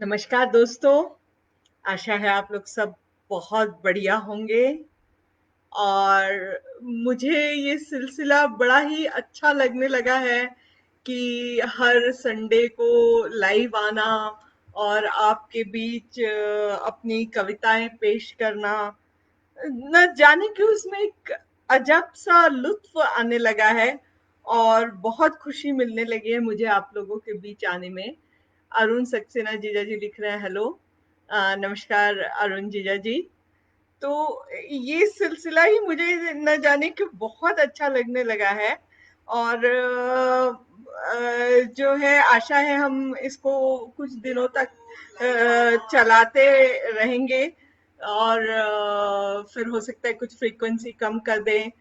नमस्कार दोस्तों। आशा है आप लोग सब बहुत बढ़िया होंगे। और मुझे ये सिलसिला बड़ा ही अच्छा लगने लगा है कि हर संडे को लाइव आना और आपके बीच अपनी कविताएं पेश करना। न जाने क्यों इसमें एक अजब सा लुत्फ आने लगा है और बहुत खुशी मिलने लगी है मुझे आप लोगों के बीच आने में। अरुण सक्सेना जीजा जी लिख रहे हैं हेलो। नमस्कार अरुण जीजा जी। तो ये सिलसिला ही मुझे न जाने क्यों बहुत अच्छा लगने लगा है। और जो है आशा है हम इसको कुछ दिनों तक चलाते रहेंगे। और फिर हो सकता है कुछ फ्रीक्वेंसी कम कर दें।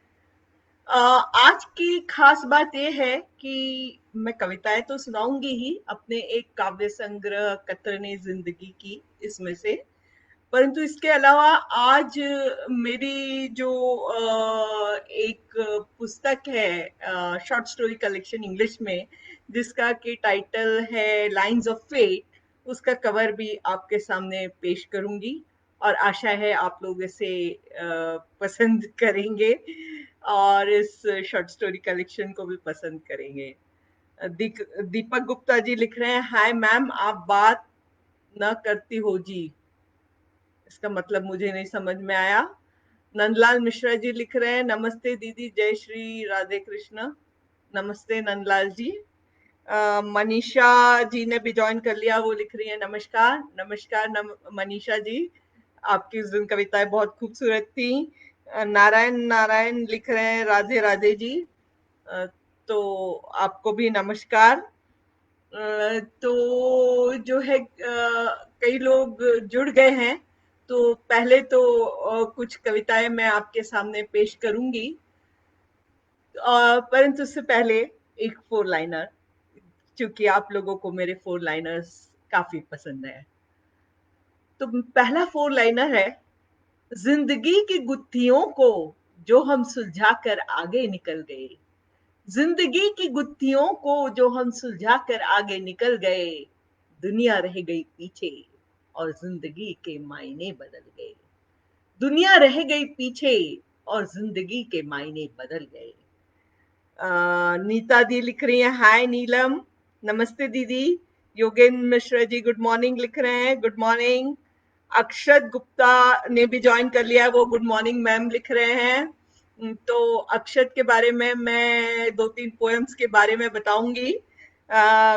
आज की खास बात ये है कि मैं कविताएं तो सुनाऊंगी ही अपने एक काव्य संग्रह कतरनी जिंदगी की इसमें से। परंतु इसके अलावा आज मेरी जो एक पुस्तक है शॉर्ट स्टोरी कलेक्शन इंग्लिश में, जिसका कि टाइटल है लाइन्स ऑफ फेट, उसका कवर भी आपके सामने पेश करूंगी। और आशा है आप लोग इसे पसंद करेंगे और इस शॉर्ट स्टोरी कलेक्शन को भी पसंद करेंगे। दीपक गुप्ता जी लिख रहे हैं हाय मैम, आप बात न करती हो जी। इसका मतलब मुझे नहीं समझ में आया। नंदलाल मिश्रा जी लिख रहे हैं नमस्ते दीदी, जय श्री राधे कृष्ण। नमस्ते नंदलाल जी। मनीषा जी ने भी ज्वाइन कर लिया, वो लिख रही है नमस्कार नमस्कार मनीषा जी। आपकी उस दिन कविताएं बहुत खूबसूरत थी। नारायण नारायण लिख रहे हैं राधे राधे जी। अ, तो आपको भी नमस्कार। तो जो है कई लोग जुड़ गए हैं। तो पहले तो कुछ कविताएं मैं आपके सामने पेश करूंगी। परंतु उससे पहले एक फोर लाइनर, क्योंकि आप लोगों को मेरे फोर लाइनर्स काफी पसंद है। तो पहला फोर लाइनर है, जिंदगी की गुत्थियों को जो हम सुलझा कर आगे निकल गए। जिंदगी की गुत्थियों को जो हम सुलझा कर आगे निकल गए, दुनिया रह गई पीछे और जिंदगी के मायने बदल गए। दुनिया रह गई पीछे और जिंदगी के मायने बदल गए। नीता दी लिख रही है हाय नीलम, नमस्ते दीदी। योगेंद्र मिश्रा जी गुड मॉर्निंग लिख रहे हैं, गुड मॉर्निंग। अक्षत गुप्ता ने भी ज्वाइन कर लिया, वो गुड मॉर्निंग मैम लिख रहे हैं। तो अक्षत के बारे में मैं दो तीन पोएम्स के बारे में बताऊंगी।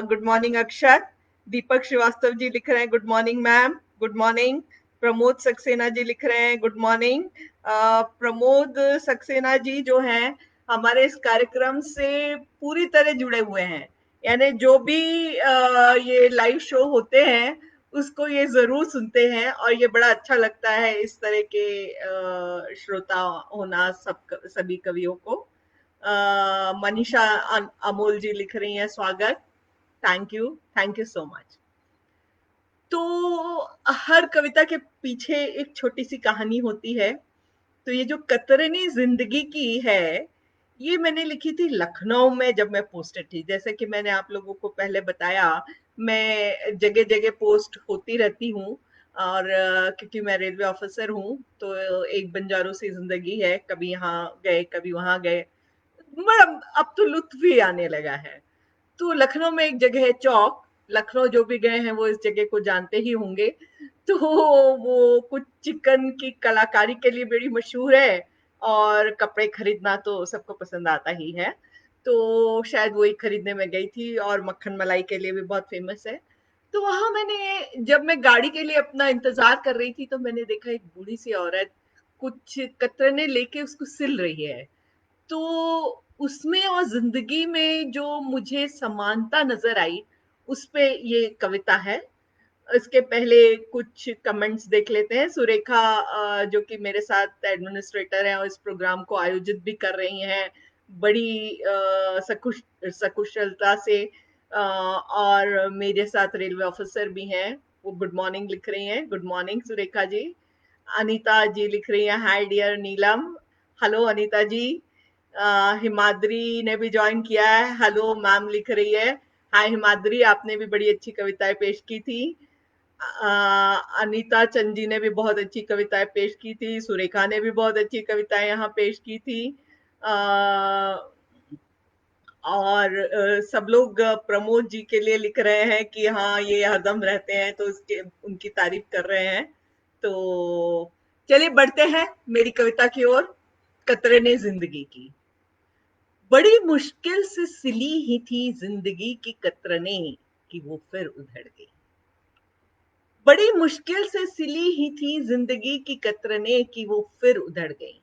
Good morning Akshat. दीपक श्रीवास्तव जी लिख रहे हैं good morning ma'am, good morning. Pramod Saxena ji लिख रहे हैं गुड मॉर्निंग। प्रमोद सक्सेना जी जो हैं हमारे इस कार्यक्रम से पूरी तरह जुड़े हुए हैं। यानी जो भी ये लाइव शो होते हैं उसको ये जरूर सुनते हैं और ये बड़ा अच्छा लगता है इस तरह के श्रोता होना सभी कवियों को। मनीषा अमोल जी लिख रही हैं स्वागत, थैंक यू सो मच। तो हर कविता के पीछे एक छोटी सी कहानी होती है। तो ये जो कतरनी जिंदगी की है, ये मैंने लिखी थी लखनऊ में जब मैं पोस्टेड थी। जैसे कि मैंने आप लोगों को पहले बताया, मैं जगह जगह पोस्ट होती रहती हूँ। और क्योंकि मैं रेलवे ऑफिसर हूँ तो एक बंजारों सी जिंदगी है, कभी यहाँ गए कभी वहां गए। मतलब अब तो लुत्फ भी आने लगा है। तो लखनऊ में एक जगह है चौक, लखनऊ जो भी गए हैं वो इस जगह को जानते ही होंगे। तो वो कुछ चिकन की कलाकारी के लिए बड़ी मशहूर है और कपड़े खरीदना तो सबको पसंद आता ही है। तो शायद वही खरीदने में गई थी और मक्खन मलाई के लिए भी बहुत फेमस है। तो वहां मैंने, जब मैं गाड़ी के लिए अपना इंतजार कर रही थी, तो मैंने देखा एक बूढ़ी सी औरत कुछ कतरने लेके उसको सिल रही है। तो उसमें और जिंदगी में जो मुझे समानता नजर आई, उस पे ये कविता है। इसके पहले कुछ कमेंट्स देख लेते हैं। सुरेखा जो कि मेरे साथ एडमिनिस्ट्रेटर हैं और इस प्रोग्राम को आयोजित भी कर रही हैं बड़ी सकुशलता से, और मेरे साथ रेलवे ऑफिसर भी हैं, वो गुड मॉर्निंग लिख रही हैं। Good morning Surekha ji. अनीता जी लिख रही हैं हाय डियर नीलम, हेलो अनीता जी। हिमाद्री ने भी ज्वाइन किया है, हेलो मैम लिख रही है। हाय हिमाद्री, आपने भी बड़ी अच्छी कविताएं पेश की थी। अनीता चंद जी ने भी बहुत अच्छी कविताएं पेश की थी, सुरेखा ने भी बहुत अच्छी कविताएं यहाँ पेश की थी। अ, और सब लोग प्रमोद जी के लिए लिख रहे हैं कि हाँ ये हरदम रहते हैं, तो उसके उनकी तारीफ कर रहे हैं। तो चलिए बढ़ते हैं मेरी कविता की ओर। कतरने जिंदगी की। बड़ी मुश्किल से सिली ही थी जिंदगी की कतरने, कि वो फिर उधड़ गई। बड़ी मुश्किल से सिली ही थी जिंदगी की कतरने, की वो फिर उधड़ गई।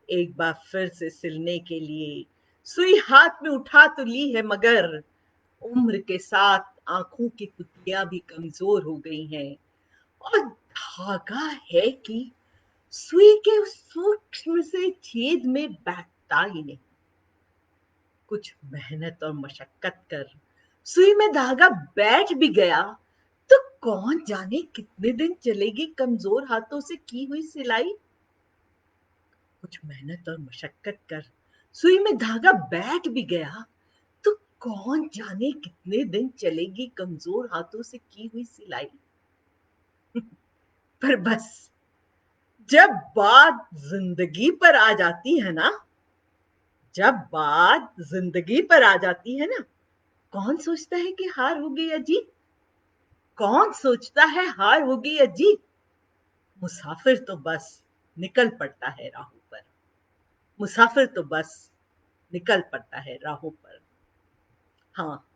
एक बार फिर से सिलने के लिए सुई हाथ में उठा तो ली है, मगर उम्र के साथ आंखों की पुतलियां भी कमजोर हो गई हैं, और धागा है कि सुई के उस सूक्ष्म से छेद में बैठता ही नहीं। कुछ मेहनत और मशक्कत कर सुई में धागा बैठ भी गया, तो कौन जाने कितने दिन चलेगी कमजोर हाथों से की हुई सिलाई। कुछ मेहनत और मशक्कत कर सुई में धागा बैठ भी गया, तो कौन जाने कितने दिन चलेगी कमजोर हाथों से की हुई सिलाई। पर बस जब बात जिंदगी पर आ जाती है ना, जब बात जिंदगी पर आ जाती है ना, कौन सोचता है कि हार हो गई या जीत। कौन सोचता है हार हो गई या जीत। मुसाफिर तो बस निकल पड़ता है राहों पर। मुसाफिर तो बस निकल पड़ता है राहों पर। हाँ,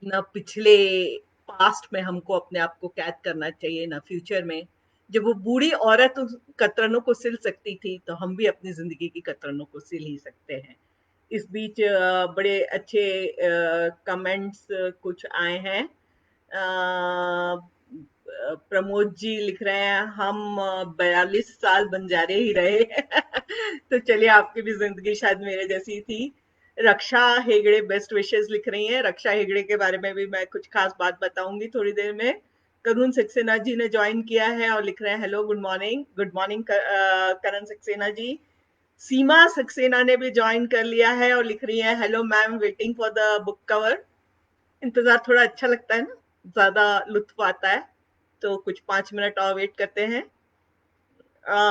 ना पिछले पास्ट में हमको अपने आप को कैद करना चाहिए, ना फ्यूचर में। जब वो बूढ़ी औरत उस कतरनों को सिल सकती थी, तो हम भी अपनी जिंदगी की कतरनों को सिल ही सकते हैं। इस बीच बड़े अच्छे कमेंट्स कुछ आए हैं। प्रमोद जी लिख रहे हैं, हम 42 साल बंजारे ही रहे। तो चलिए, आपकी भी जिंदगी शायद मेरे जैसी थी। रक्षा हेगड़े बेस्ट विशेस लिख रही हैं। रक्षा हेगड़े के बारे में भी मैं कुछ खास बात बताऊंगी थोड़ी देर में। करुण सक्सेना जी ने ज्वाइन किया है और लिख रहे हैं, hello good morning. Good morning Karan Saxena ji. Seema Saxena ने भी ज्वाइन कर लिया है और लिख रही है, hello ma'am, waiting for the book cover. इंतजार थोड़ा अच्छा लगता है ना, ज्यादा लुत्फ आता है, तो कुछ 5 मिनट और वेट करते हैं।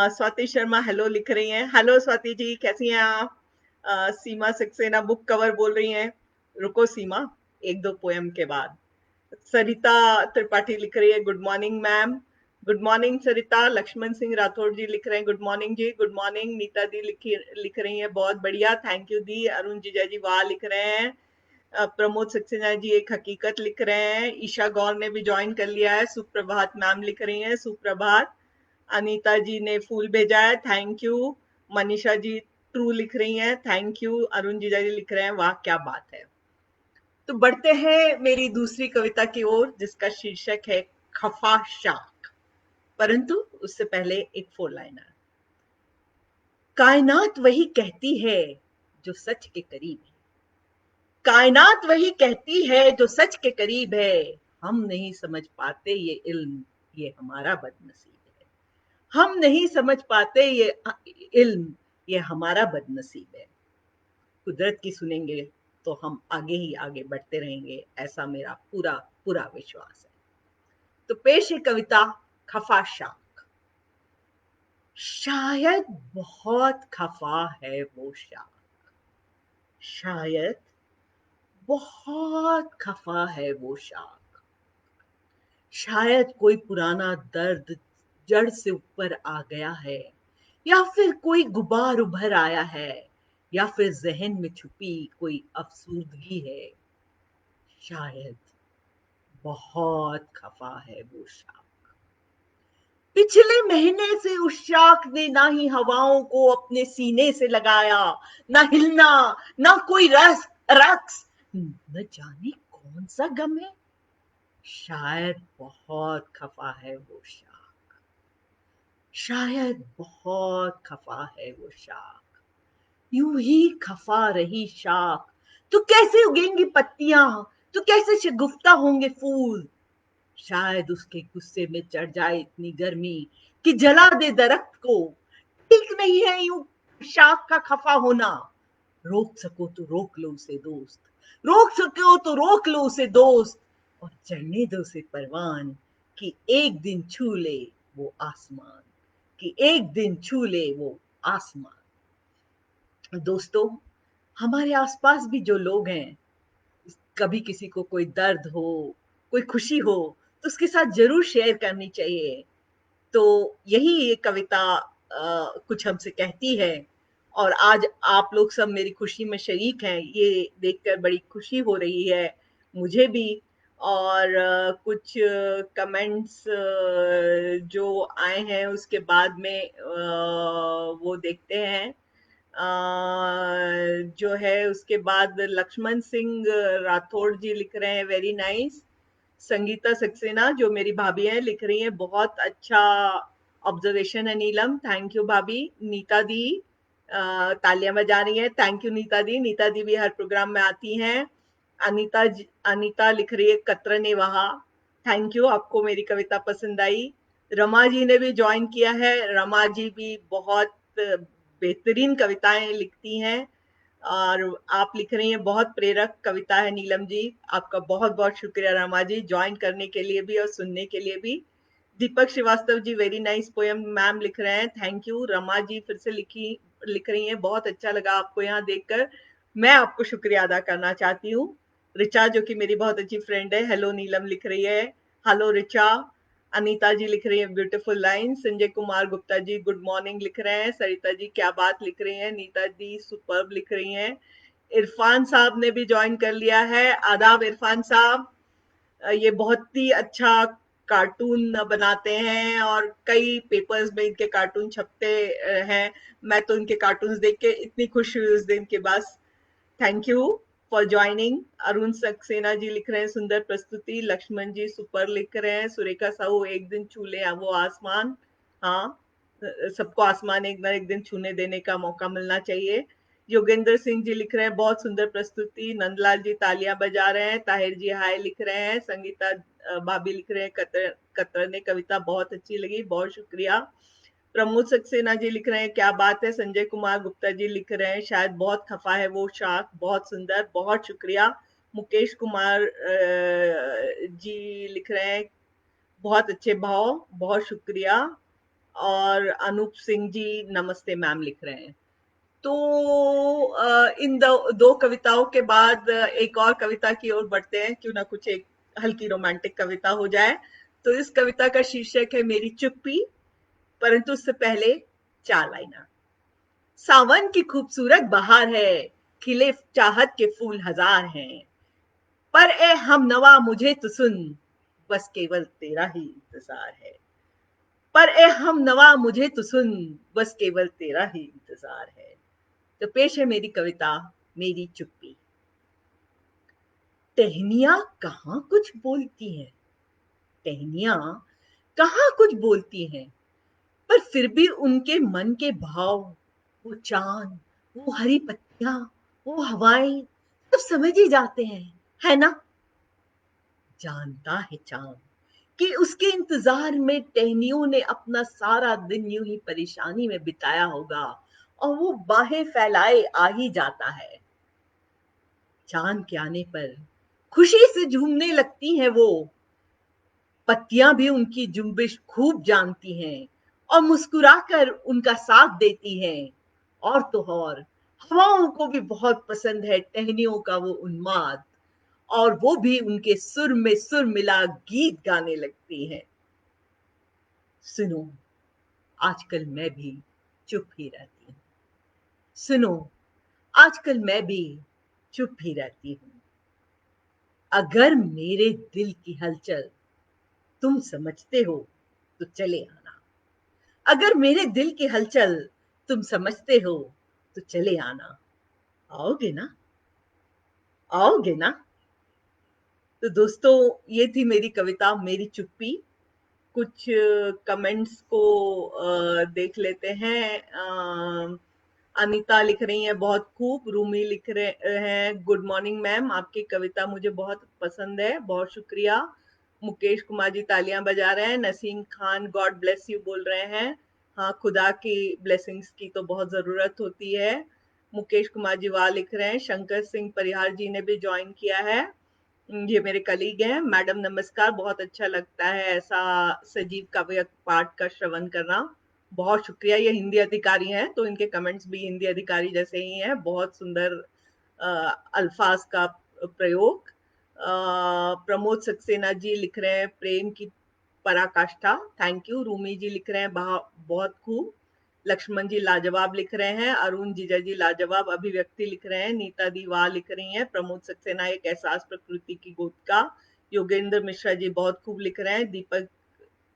स्वाति शर्मा हेलो लिख रही हैं। हेलो स्वाति जी, कैसी हैं आप। सीमा सक्सेना बुक कवर बोल रही हैं। रुको सीमा, एक दो पोएम के बाद। सरिता त्रिपाठी लिख रही है, good morning ma'am. Good morning Sarita. Lakshman Singh Rathore ji लिख रहे हैं, गुड मॉर्निंग जी। Good morning. नीता दी लिख रही है, बहुत बढ़िया, थैंक यू दी। अरुण जीजा जी वाह लिख रहे हैं। प्रमोद सक्सेना जी एक हकीकत लिख रहे हैं। ईशा गौर ने भी ज्वाइन कर लिया है। सुप्रभात मैम लिख रही हैं, सुप्रभात। अनीता जी ने फूल भेजा है, thank you. Manisha ji true लिख रही हैं, थैंक यू। अरुण जीजा जी लिख रहे हैं, वाह क्या बात है। तो बढ़ते हैं मेरी दूसरी कविता की ओर, जिसका शीर्षक है खफा शाख। परंतु उससे पहले एक फोर लाइनर। कायनात वही कहती है जो सच के करीब है। कायनात वही कहती है जो सच के करीब है। हम नहीं समझ पाते ये इल्म, ये हमारा बदनसीब है। हम नहीं समझ पाते ये इल्म, ये हमारा बदनसीब है। कुदरत की सुनेंगे तो हम आगे ही आगे बढ़ते रहेंगे, ऐसा मेरा पूरा पूरा विश्वास है। तो पेश है कविता खफा शाख। शायद बहुत खफा है वो शाख। शायद बहुत खफा है वो शाख। शायद कोई पुराना दर्द जड़ से ऊपर आ गया है, या फिर कोई गुबार उभर आया है, या फिर जहन में छुपी कोई अफसूदगी है। शायद बहुत खफा है वो शाख। पिछले महीने से उस शाख ने ना ही हवाओं को अपने सीने से लगाया, ना हिलना, ना कोई रक्स, न जाने कौन सा गम है। शायद बहुत खफा है वो शाख। शायद बहुत खफा है वो शाख। यूं ही खफा रही शाख तो कैसे उगेंगी पत्तियां, तो कैसे शगुफ्ता होंगे फूल। शायद उसके गुस्से में चढ़ जाए इतनी गर्मी कि जला दे दरख्त को। ठीक नहीं है यूं शाख का खफा होना। रोक सको तो रोक लो उसे दोस्त, रोक सको तो रोक लो उसे दोस्त, और चढ़ने दो उसे परवान, कि एक दिन छू ले वो आसमान, कि एक दिन छू ले वो आसमान। दोस्तों, हमारे आसपास भी जो लोग हैं, कभी किसी को कोई दर्द हो, कोई खुशी हो, तो उसके साथ जरूर शेयर करनी चाहिए। तो यही ये कविता कुछ हमसे कहती है, और आज आप लोग सब मेरी खुशी में शरीक हैं, ये देखकर बड़ी खुशी हो रही है मुझे भी। और कुछ कमेंट्स जो आए हैं उसके बाद में वो देखते हैं। जो है उसके बाद लक्ष्मण सिंह राठौड़ जी लिख रहे हैं, वेरी नाइस। संगीता सक्सेना जो मेरी भाभी है लिख रही है, बहुत अच्छा ऑब्जर्वेशन है नीलम, थैंक यू भाभी। नीता दी तालियां बजा रही है, थैंक यू नीता दी। नीता दी भी हर प्रोग्राम में आती हैं। अनीता लिख रही है कतरने वहा, थैंक यू, आपको मेरी कविता पसंद आई। रमा जी ने भी ज्वाइन किया है, रमा जी भी बहुत बेहतरीन कविताएं लिखती हैं। और आप लिख रही हैं, बहुत प्रेरक कविता है नीलम जी, आपका बहुत बहुत शुक्रिया रमा जी, ज्वाइन करने के लिए भी और सुनने के लिए भी। दीपक श्रीवास्तव जी वेरी नाइस पोयम मैम लिख रहे हैं, थैंक यू। रमा जी फिर से लिख रही हैं, बहुत अच्छा लगा आपको यहाँ देखकर, मैं आपको शुक्रिया अदा करना चाहती हूँ। रिचा जो कि मेरी बहुत अच्छी फ्रेंड है, हेलो नीलम लिख रही है, हेलो रिचा। अनीता जी लिख रही है beautiful line. Sanjay Kumar Gupta ji good morning लिख रहे हैं। सरिता जी क्या बात लिख रही हैं। नीता जी सुपर्ब लिख रही हैं। इरफान साहब ने भी ज्वाइन कर लिया है, आदाब इरफान साहब। ये बहुत ही अच्छा कार्टून बनाते हैं और कई पेपर्स में इनके कार्टून छपते हैं। मैं तो इनके कार्टून्स देख के इतनी खुश हुई उस दिन के बाद। Thank you for joining. Arun Saxena ji लिख रहे हैं, सुंदर प्रस्तुति। लक्ष्मण जी सुपर लिख रहे हैं। सुरेखा साहू एक दिन छू ले वो आसमान, हाँ, सबको आसमान एक ना एक दिन छूने देने का मौका मिलना चाहिए। योगेंद्र सिंह जी लिख रहे हैं, बहुत सुंदर प्रस्तुति। नंदलाल जी तालियां बजा रहे हैं। ताहिर जी हाय लिख रहे हैं। संगीता भाभी लिख रहे हैं, कतर ने कविता बहुत अच्छी लगी, बहुत शुक्रिया। प्रमोद सक्सेना जी लिख रहे हैं, क्या बात है। संजय कुमार गुप्ता जी लिख रहे हैं, शायद बहुत खफा है वो शाख, बहुत सुंदर, बहुत शुक्रिया। मुकेश कुमार जी लिख रहे हैं, बहुत अच्छे भाव, बहुत शुक्रिया। और अनूप सिंह जी नमस्ते मैम लिख रहे हैं। तो इन दो कविताओं के बाद एक और कविता की ओर बढ़ते हैं, क्यों ना कुछ एक हल्की रोमांटिक कविता हो जाए। तो इस कविता का शीर्षक है मेरी चुप्पी, परंतु उससे पहले चार लाइना। सावन की खूबसूरत बहार है, खिले चाहत के फूल हजार हैं, पर ए हम नवा मुझे तो सुन, बस केवल तेरा ही इंतजार है। पर ए हम नवा मुझे तो सुन, बस केवल तेरा ही इंतजार है। तो पेश है मेरी कविता, मेरी चुप्पी। टहनियां कहाँ कुछ बोलती हैं, टहनियां कहाँ कुछ बोलती हैं, पर फिर भी उनके मन के भाव, वो चांद, वो हरी पत्तियां, वो हवाएं, सब समझ ही जाते हैं, है ना। जानता है चांद कि उसके इंतजार में टहनियों ने अपना सारा दिन यूं ही परेशानी में बिताया होगा, और वो बाहें फैलाए आ ही जाता है। चांद के आने पर खुशी से झूमने लगती हैं वो, पत्तियां भी उनकी जुम्बिश खूब जानती हैं और मुस्कुराकर उनका साथ देती हैं। और तो और हवाओं को भी बहुत पसंद है टहनियों का वो उन्माद, और वो भी उनके सुर में सुर मिला गीत गाने लगती हैं। सुनो, आजकल मैं भी चुप ही रहती हूँ, सुनो, आजकल मैं भी चुप ही रहती हूँ। अगर मेरे दिल की हलचल तुम समझते हो तो चले आना, अगर मेरे दिल की हलचल तुम समझते हो तो चले आना। आओगे ना, आओगे ना। तो दोस्तों, ये थी मेरी कविता मेरी चुप्पी। कुछ कमेंट्स को देख लेते हैं। अनीता लिख रही हैं, बहुत खूब। रूमी लिख रहे हैं, गुड मॉर्निंग मैम, आपकी कविता मुझे बहुत पसंद है, बहुत शुक्रिया। मुकेश कुमार जी तालियां बजा रहे हैं। Naseem Khan God bless you बोल रहे हैं, हाँ, खुदा की ब्लेसिंग्स की तो बहुत जरूरत होती है। मुकेश कुमार जी वाह लिख रहे हैं। शंकर सिंह परिहार जी ने भी ज्वाइन किया है। ये मेरे कलीग हैं। मैडम नमस्कार, बहुत अच्छा लगता है ऐसा सजीव काव्य पाठ का श्रवण करना। बहुत शुक्रिया। ये हिंदी अधिकारी हैं तो इनके कमेंट्स भी हिंदी अधिकारी जैसे ही हैं। बहुत सुंदर अ, अल्फाज का प्रयोग। प्रमोद सक्सेना जी लिख रहे हैं प्रेम की पराकाष्ठा, थैंक यू। रूमी जी लिख रहे हैं बहुत खूब। लक्ष्मण जी लाजवाब लिख रहे हैं। अरुण जीजा जी लाजवाब अभिव्यक्ति लिख रहे हैं। नीता दी वाह लिख रही हैं। प्रमोद सक्सेना एक एहसास प्रकृति की गोद का। योगेंद्र मिश्रा जी बहुत खूब लिख रहे हैं।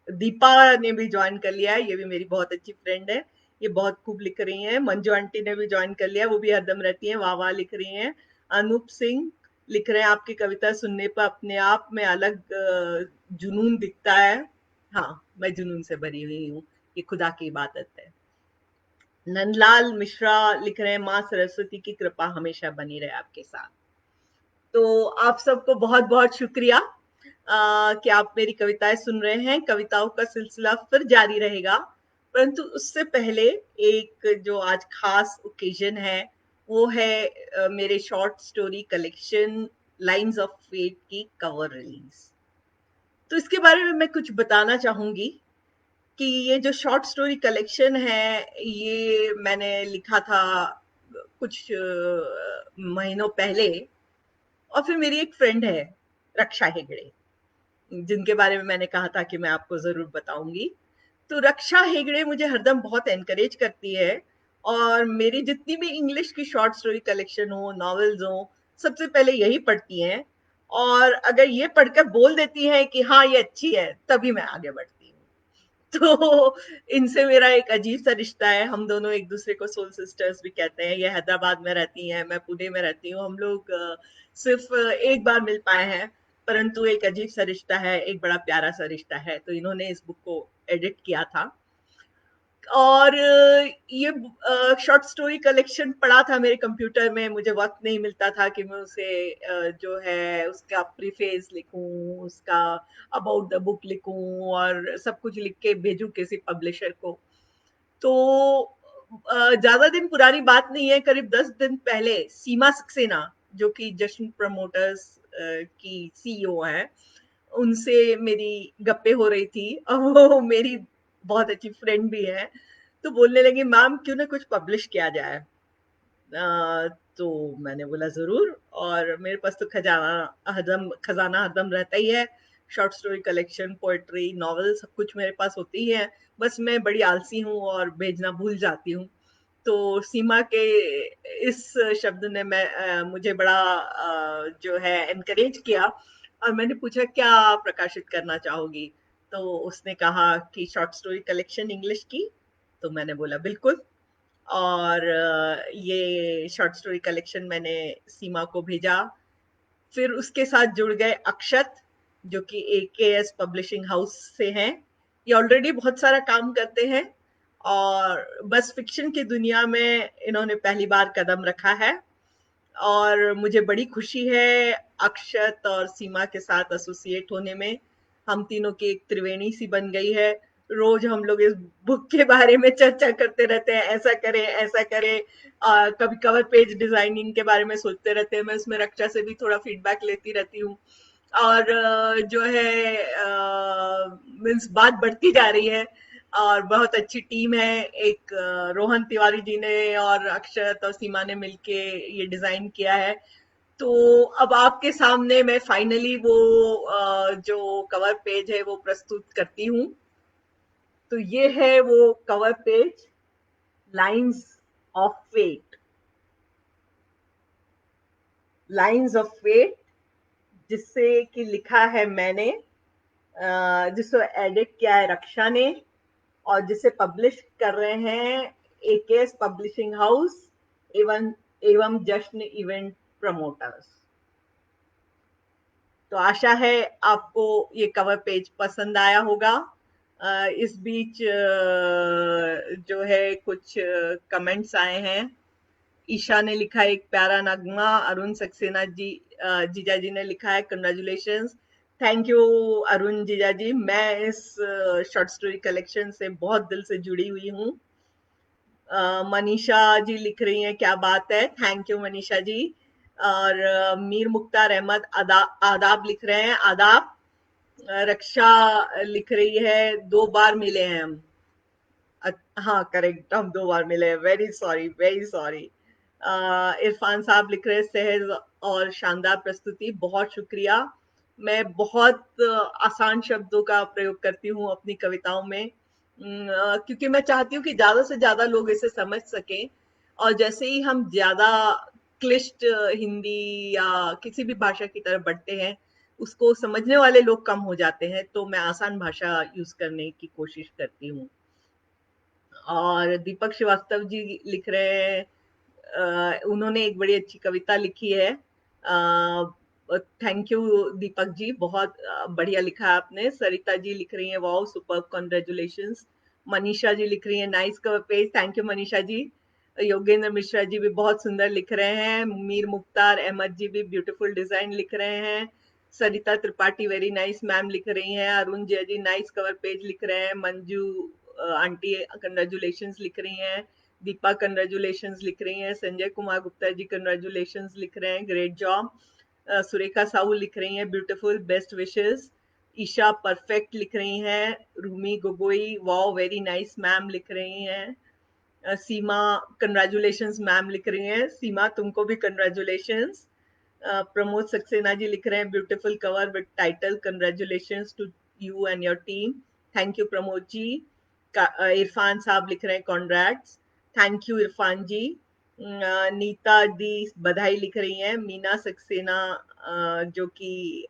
दीपा ने भी ज्वाइन कर लिया है, ये भी मेरी बहुत अच्छी फ्रेंड है, ये बहुत खूब लिख रही हैं। मंजू आंटी ने भी ज्वाइन कर लिया, वो भी हरदम रहती हैं, वाह वाह लिख रही हैं। अनूप सिंह लिख रहे हैं आपकी कविता सुनने पर अपने आप में अलग जुनून दिखता है। हाँ, मैं जुनून से भरी हुई हूँ, ये खुदा की इबादत है। नंदलाल मिश्रा लिख रहे हैं माँ सरस्वती की कृपा हमेशा बनी रहे आपके साथ। तो आप सबको बहुत बहुत शुक्रिया कि आप मेरी कविताएं सुन रहे हैं। कविताओं का सिलसिला फिर जारी रहेगा, परंतु उससे पहले एक जो आज खास ओकेजन है वो है मेरे short story collection lines of fate की कवर रिलीज। तो इसके बारे में मैं कुछ बताना चाहूंगी कि ये जो शॉर्ट स्टोरी कलेक्शन है ये मैंने लिखा था कुछ महीनों पहले। और फिर मेरी एक फ्रेंड है रक्षा हेगड़े, जिनके बारे में मैंने कहा था कि मैं आपको जरूर बताऊंगी। तो रक्षा हेगड़े मुझे हरदम बहुत एनकरेज करती है और मेरी जितनी भी इंग्लिश की शॉर्ट स्टोरी कलेक्शन हो, नॉवेल्स हो, सबसे पहले यही पढ़ती हैं। और अगर ये पढ़कर बोल देती हैं कि हाँ ये अच्छी है, तभी मैं आगे बढ़ती हूँ। तो इनसे मेरा एक अजीब सा रिश्ता है। हम दोनों एक दूसरे को सोल सिस्टर्स भी कहते हैं। ये हैदराबाद में रहती हैं, मैं पुणे में रहती हूँ। हम लोग सिर्फ एक बार मिल पाए हैं, परंतु एक अजीब सा रिश्ता है, एक बड़ा प्यारा सा रिश्ता है। तो इन्होंने इस बुक को एडिट किया था और ये शॉर्ट स्टोरी कलेक्शन पड़ा था मेरे कंप्यूटर में। मुझे वक्त नहीं मिलता था कि मैं उसे जो है उसका प्रीफेस लिखूं, उसका अबाउट द बुक लिखूं और सब कुछ लिख के भेजूं किसी पब्लिशर को। तो ज्यादा दिन पुरानी बात नहीं है, करीब 10 दिन पहले सीमा सक्सेना जो कि जश्न प्रमोटर्स की सीईओ है, उनसे मेरी गप्पे हो रही थी और वो मेरी बहुत अच्छी फ्रेंड भी है। तो बोलने लगी मैम क्यों ना कुछ पब्लिश किया जाए। तो मैंने बोला जरूर। और मेरे पास तो खजाना हरदम रहता ही है। Short story collection, poetry, novel सब कुछ मेरे पास होती ही है। बस मैं बड़ी आलसी हूँ और भेजना भूल जाती हूँ। तो सीमा के इस शब्द ने मुझे बड़ा जो है एनकरेज किया और मैंने पूछा क्या प्रकाशित करना चाहोगी। तो उसने कहा कि शॉर्ट स्टोरी कलेक्शन इंग्लिश की। तो मैंने बोला बिल्कुल। और ये शॉर्ट स्टोरी कलेक्शन मैंने सीमा को भेजा। फिर उसके साथ जुड़ गए अक्षत, जो कि एकेएस पब्लिशिंग हाउस से हैं। ये ऑलरेडी बहुत सारा काम करते हैं और बस फिक्शन की दुनिया में इन्होंने पहली बार कदम रखा है और मुझे बड़ी खुशी है अक्षत और सीमा के साथ एसोसिएट होने में। हम तीनों की एक त्रिवेणी सी बन गई है। रोज हम लोग इस बुक के बारे में चर्चा करते रहते हैं, ऐसा करें ऐसा करें। कभी कवर पेज डिजाइनिंग के बारे में सोचते रहते हैं। मैं उसमें रक्षा से भी थोड़ा फीडबैक लेती रहती हूँ और जो है मीन्स बात बढ़ती जा रही है और बहुत अच्छी टीम है। एक रोहन तिवारी जी ने और अक्षत और सीमा ने मिलके ये डिजाइन किया है। तो अब आपके सामने मैं फाइनली वो जो कवर पेज है वो प्रस्तुत करती हूँ। तो ये है वो cover page, lines of fate. Lines of fate जिससे कि लिखा है मैंने, जिसको एडिट किया है रक्षा ने और जिसे पब्लिश कर रहे हैं एकेएस पब्लिशिंग हाउस एवं एवं जश्न इवेंट प्रमोटर्स। तो आशा है आपको ये कवर पेज पसंद आया होगा। इस बीच जो है कुछ कमेंट्स आए हैं। ईशा ने लिखा है एक प्यारा नगमा। अरुण सक्सेना जी जीजा जी ने लिखा है कंग्रेचुलेशंस। थैंक यू अरुण जीजा जी। मैं इस शॉर्ट स्टोरी कलेक्शन से बहुत दिल से जुड़ी हुई हूँ। मनीषा जी लिख रही हैं क्या बात है, थैंक यू मनीषा जी। और मीर मुख्तार अहमद आदाब लिख रहे हैं, आदाब। रक्षा लिख रही है 2 बार मिले हैं हम। हाँ करेक्ट, हम 2 बार मिले हैं, very sorry very sorry. Irfan साहब लिख रहे हैं सहज और शानदार प्रस्तुति, बहुत शुक्रिया। मैं बहुत आसान शब्दों का प्रयोग करती हूँ अपनी कविताओं में, क्योंकि मैं चाहती हूँ कि ज्यादा से ज्यादा लोग इसे समझ सकें। और जैसे ही हम ज्यादा क्लिष्ट हिंदी या किसी भी भाषा की तरफ बढ़ते हैं, उसको समझने वाले लोग कम हो जाते हैं, तो मैं आसान भाषा यूज करने की कोशिश करती हूँ। और दीपक श्रीवास्तव जी लिख रहे हैं, उन्होंने एक बड़ी अच्छी कविता लिखी है। थैंक यू दीपक जी, बहुत बढ़िया लिखा है आपने। सरिता जी लिख रही हैं wow super congratulations. Manisha ji लिख रही हैं nice cover page, thank you Manisha ji. Yogendra Mishra ji भी बहुत सुंदर लिख रहे हैं। मीर मुख्तार अहमद जी भी ब्यूटीफुल डिजाइन लिख रहे हैं। सरिता त्रिपाठी वेरी नाइस मैम लिख रही हैं। अरुण जय जी नाइस कवर पेज लिख रहे हैं। मंजू आंटी कंग्रेचुलेशंस लिख रही हैं। दीपा कंग्रेचुलेशंस लिख रही हैं। संजय कुमार गुप्ता जी कंग्रेचुलेशंस लिख रहे हैं, ग्रेट जॉब। सुरेखा साहू लिख रही हैं beautiful best wishes. Isha perfect लिख रही हैं। Rumi Gogoi wow very nice ma'am लिख रही हैं। सीमा कंग्रेचुलेशंस मैम लिख रही हैं। सीमा तुमको भी कंग्रेचुलेशंस। प्रमोद सक्सेना जी लिख रहे हैं beautiful cover with title, congratulations to you and your team, thank you Pramod ji. Irfan साहब लिख रहे हैं congrats, thank you Irfan ji. Neeta दी बधाई लिख रही हैं। मीना सक्सेना जो कि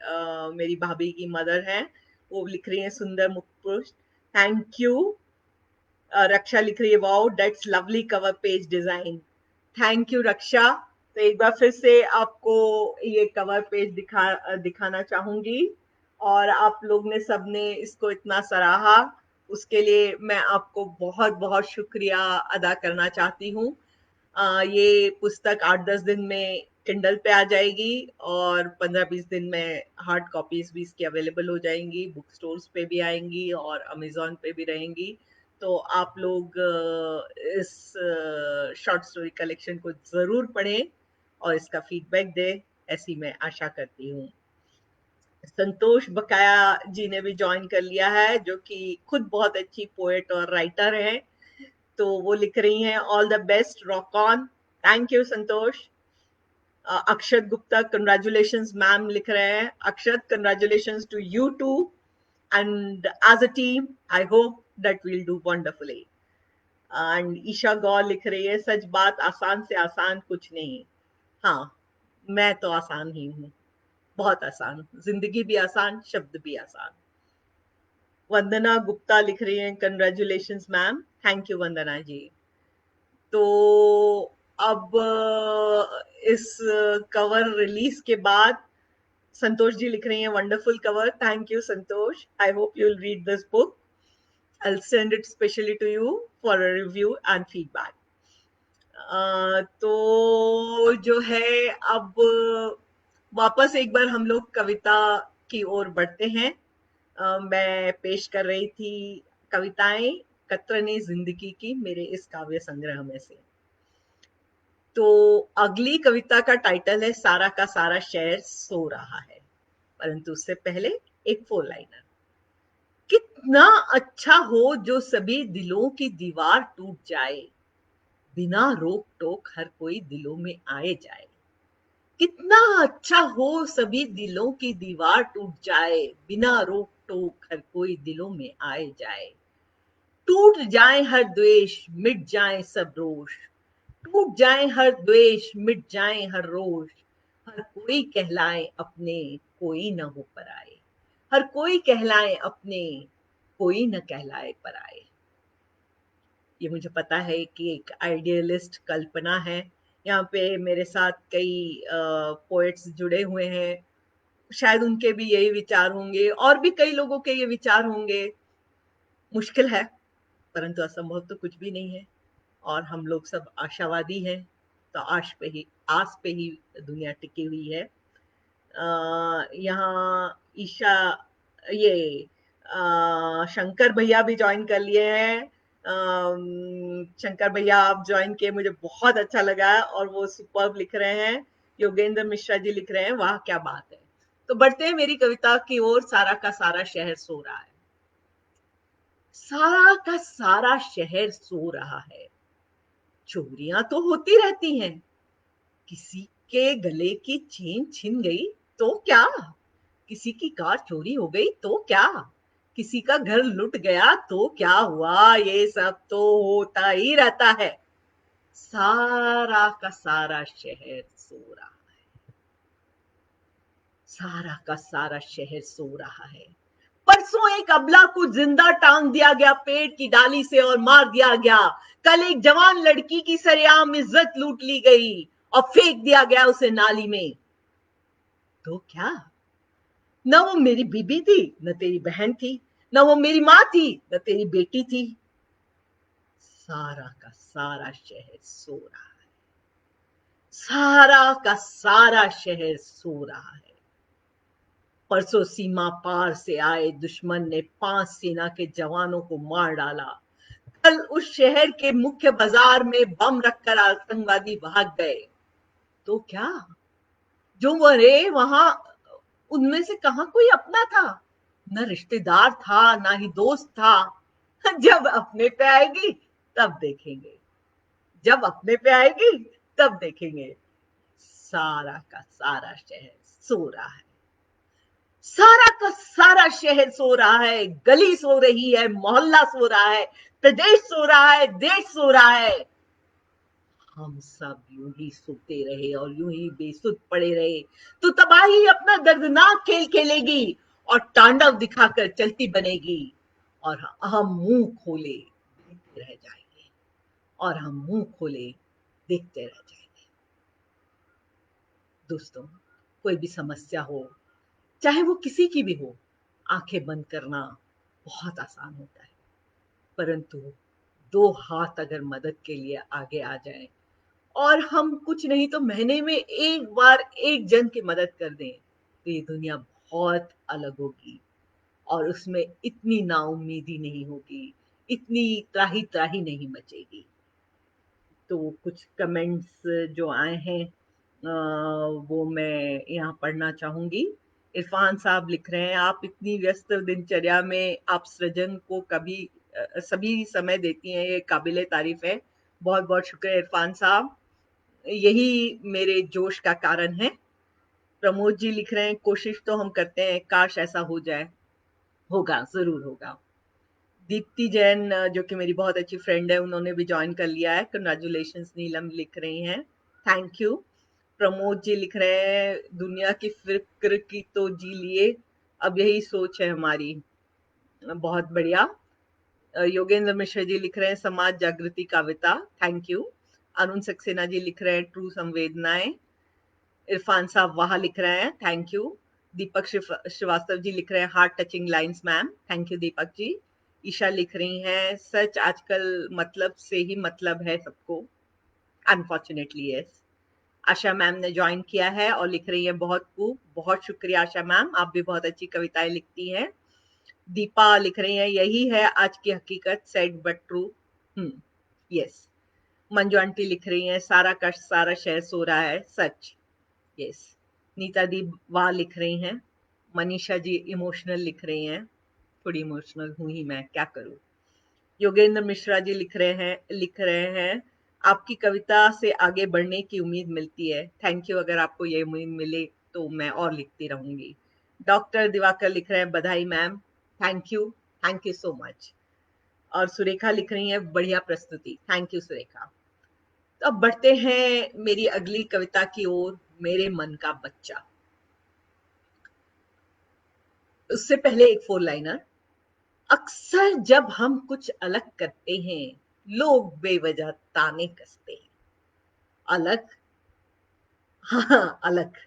मेरी भाभी की मदर हैं, वो लिख रही हैं सुंदर मुख पुरुष, थैंक यू। रक्षा लिख रही है wow that's lovely cover page design, thank you Raksha. तो एक बार फिर से आपको ये कवर पेज दिखाना चाहूंगी, और आप लोग ने सबने इसको इतना सराहा, उसके लिए मैं आपको बहुत बहुत शुक्रिया अदा करना चाहती हूँ। ये पुस्तक 8-10 दिन में किंडल पे आ जाएगी, और 15-20 दिन में हार्ड कॉपीज भी इसकी अवेलेबल हो जाएंगी, बुक स्टोर्स पे भी आएंगी और अमेजोन पे भी रहेंगी। तो आप लोग इस शॉर्ट स्टोरी कलेक्शन को जरूर पढ़ें और इसका फीडबैक दें, ऐसी मैं आशा करती हूँ। संतोष बकाया जी ने भी ज्वाइन कर लिया है, जो कि खुद बहुत अच्छी पोएट और राइटर है। तो वो लिख रही हैं all the best rock on, thank you Santosh. Akshat Gupta congratulations ma'am लिख रहे हैं। Akshat congratulations to you too, and as a team I hope that we'll do wonderfully. And Isha Gaur लिख रही है सच बात, आसान से आसान कुछ नहीं। हाँ, मैं तो आसान ही हूँ, बहुत आसान, जिंदगी भी आसान, शब्द भी आसान। वंदना गुप्ता लिख रही हैं कंग्रेचुलेशंस मैम, थैंक यू वंदना जी। तो अब इस कवर रिलीज के बाद संतोष जी लिख रही हैं wonderful cover, thank you Santosh, I hope you will read this book, I'll send it specially to you for a review and feedback. तो जो है, अब वापस एक बार हम लोग कविता की ओर बढ़ते हैं। मैं पेश कर रही थी कविताएं कतरने जिंदगी की मेरे इस काव्य संग्रह में से। तो अगली कविता का टाइटल है सारा का सारा शहर सो रहा है, परंतु उससे पहले एक 4 लाइनर। कितना अच्छा हो जो सभी दिलों की दीवार टूट जाए, बिना रोक टोक हर कोई दिलों में आए जाए। कितना अच्छा हो सभी दिलों की दीवार टूट जाए, बिना रोक टोक हर कोई दिलों में आए जाए। टूट जाए हर द्वेष, मिट जाए सब रोष, टूट जाए हर द्वेष, मिट जाए हर रोष। हर कोई कहलाए अपने, कोई न हो पराए। हर कोई कहलाए अपने, कोई न कहलाए पराए। ये मुझे पता है कि एक आइडियलिस्ट कल्पना है। यहाँ पे मेरे साथ कई पोएट्स जुड़े हुए हैं, शायद उनके भी यही विचार होंगे, और भी कई लोगों के ये विचार होंगे। मुश्किल है, परंतु असंभव तो कुछ भी नहीं है, और हम लोग सब आशावादी हैं, तो आस पे ही दुनिया टिकी हुई है। यहाँ ईशा, ये शंकर भैया भी ज्वाइन कर लिए हैं। शंकर भैया आप ज्वाइन किए, मुझे बहुत अच्छा लगा, और वो सुपर्ब लिख रहे हैं। योगेंद्र मिश्रा जी लिख रहे हैं वाह क्या बात है। तो बढ़ते हैं मेरी कविता की ओर। सारा का सारा शहर सो रहा है। सारा का सारा शहर सो रहा है। चोरियां तो होती रहती हैं। किसी के गले की चेन छिन गई तो क्या, किसी की कार चोरी हो गई तो क्या, किसी का घर लुट गया तो क्या हुआ, ये सब तो होता ही रहता है। सारा का सारा शहर सो रहा है। सारा का सारा शहर सो रहा है। परसों एक अबला को जिंदा टांग दिया गया पेड़ की डाली से और मार दिया गया। कल एक जवान लड़की की सरेआम इज्जत लूट ली गई और फेंक दिया गया उसे नाली में। तो क्या, न वो मेरी बीबी थी, न तेरी बहन थी, न वो मेरी माँ थी, न तेरी बेटी थी। सारा का सारा शहर सो रहा है। सारा का सारा शहर सो रहा है। परसों सीमा पार से आए दुश्मन ने 5 सेना के जवानों को मार डाला। कल उस शहर के मुख्य बाजार में बम रखकर आतंकवादी भाग गए। तो क्या, जो मरे वहां उनमें से कहां कोई अपना था, न रिश्तेदार था ना ही दोस्त था। जब अपने पे आएगी तब देखेंगे, जब अपने पे आएगी तब देखेंगे। सारा का सारा शहर सो रहा है। सारा का सारा शहर सो रहा है। गली सो रही है, मोहल्ला सो रहा है, प्रदेश सो रहा है, देश सो रहा है। हम सब यूं ही सोते रहे और यूं ही बेसुध पड़े रहे तो तबाही अपना दर्दनाक खेल खेलेगी और तांडव दिखाकर चलती बनेगी। और हम मुंह खोले देखते रह जाएंगे, और हम मुंह खोले देखते रह जाएंगे। दोस्तों, कोई भी समस्या हो, चाहे वो किसी की भी हो, आंखें बंद करना बहुत आसान होता है, परंतु 2 हाथ अगर मदद के लिए आगे आ जाएं और हम कुछ नहीं तो महीने में एक बार एक जन की मदद कर दें तो ये दुनिया बहुत अलग होगी और उसमें इतनी नाउम्मीदी नहीं होगी, इतनी त्राही त्राही नहीं मचेगी। तो कुछ कमेंट्स जो आए हैं वो मैं यहाँ पढ़ना चाहूंगी। इरफान साहब लिख रहे हैं आप इतनी व्यस्त दिनचर्या में आप सृजन को कभी सभी समय देती हैं, ये काबिले तारीफ है। बहुत बहुत शुक्रिया इरफान साहब, यही मेरे जोश का कारण है। प्रमोद जी लिख रहे हैं कोशिश तो हम करते हैं, काश ऐसा हो जाए। होगा, जरूर होगा। दीप्ति जैन जो कि मेरी बहुत अच्छी फ्रेंड है, उन्होंने भी ज्वाइन कर लिया है। कंग्रेचुलेशंस नीलम लिख रही हैं, थैंक यू। प्रमोद जी लिख रहे हैं दुनिया की फिक्र की तो जी लिए, अब यही सोच है हमारी। बहुत बढ़िया। योगेंद्र मिश्र जी लिख रहे हैं समाज जागृति कविता, थैंक यू। अरुण सक्सेना जी लिख रहे हैं ट्रू संवेदनाएं। इरफान साहब वहां लिख रहे हैं, थैंक यू। दीपक श्रीवास्तव जी लिख रहे हैं heart touching lines ma'am, thank you Deepak ji. Isha लिख रही हैं सच आजकल मतलब से ही मतलब है सबको, अनफॉर्चुनेटली यस। आशा मैम ने ज्वाइन किया है और लिख रही है बहुत खूब, बहुत शुक्रिया आशा मैम, आप भी बहुत अच्छी कविताएं लिखती हैं। दीपा लिख रही है यही है आज की हकीकत, said but true, yes. Manju aunty लिख रही हैं सारा का सारा शहर सो रहा है, सच, यस। नीता दी वाह लिख रही हैं। मनीषा जी इमोशनल लिख रही हैं, थोड़ी इमोशनल हूं ही मैं, क्या करूं। योगेंद्र मिश्रा जी लिख रहे हैं आपकी कविता से आगे बढ़ने की उम्मीद मिलती है, थैंक यू। अगर आपको ये उम्मीद मिले तो मैं और लिखती रहूंगी। डॉक्टर दिवाकर लिख रहे हैं बधाई ma'am, thank you so much. और सुरेखा लिख रही है बढ़िया प्रस्तुति, थैंक यू सुरेखा। तो अब बढ़ते हैं मेरी अगली कविता की ओर, मेरे मन का बच्चा। उससे पहले एक 4 लाइनर। अक्सर जब हम कुछ अलग करते हैं लोग बेवजह ताने कसते हैं। अलग, हाँ अलग।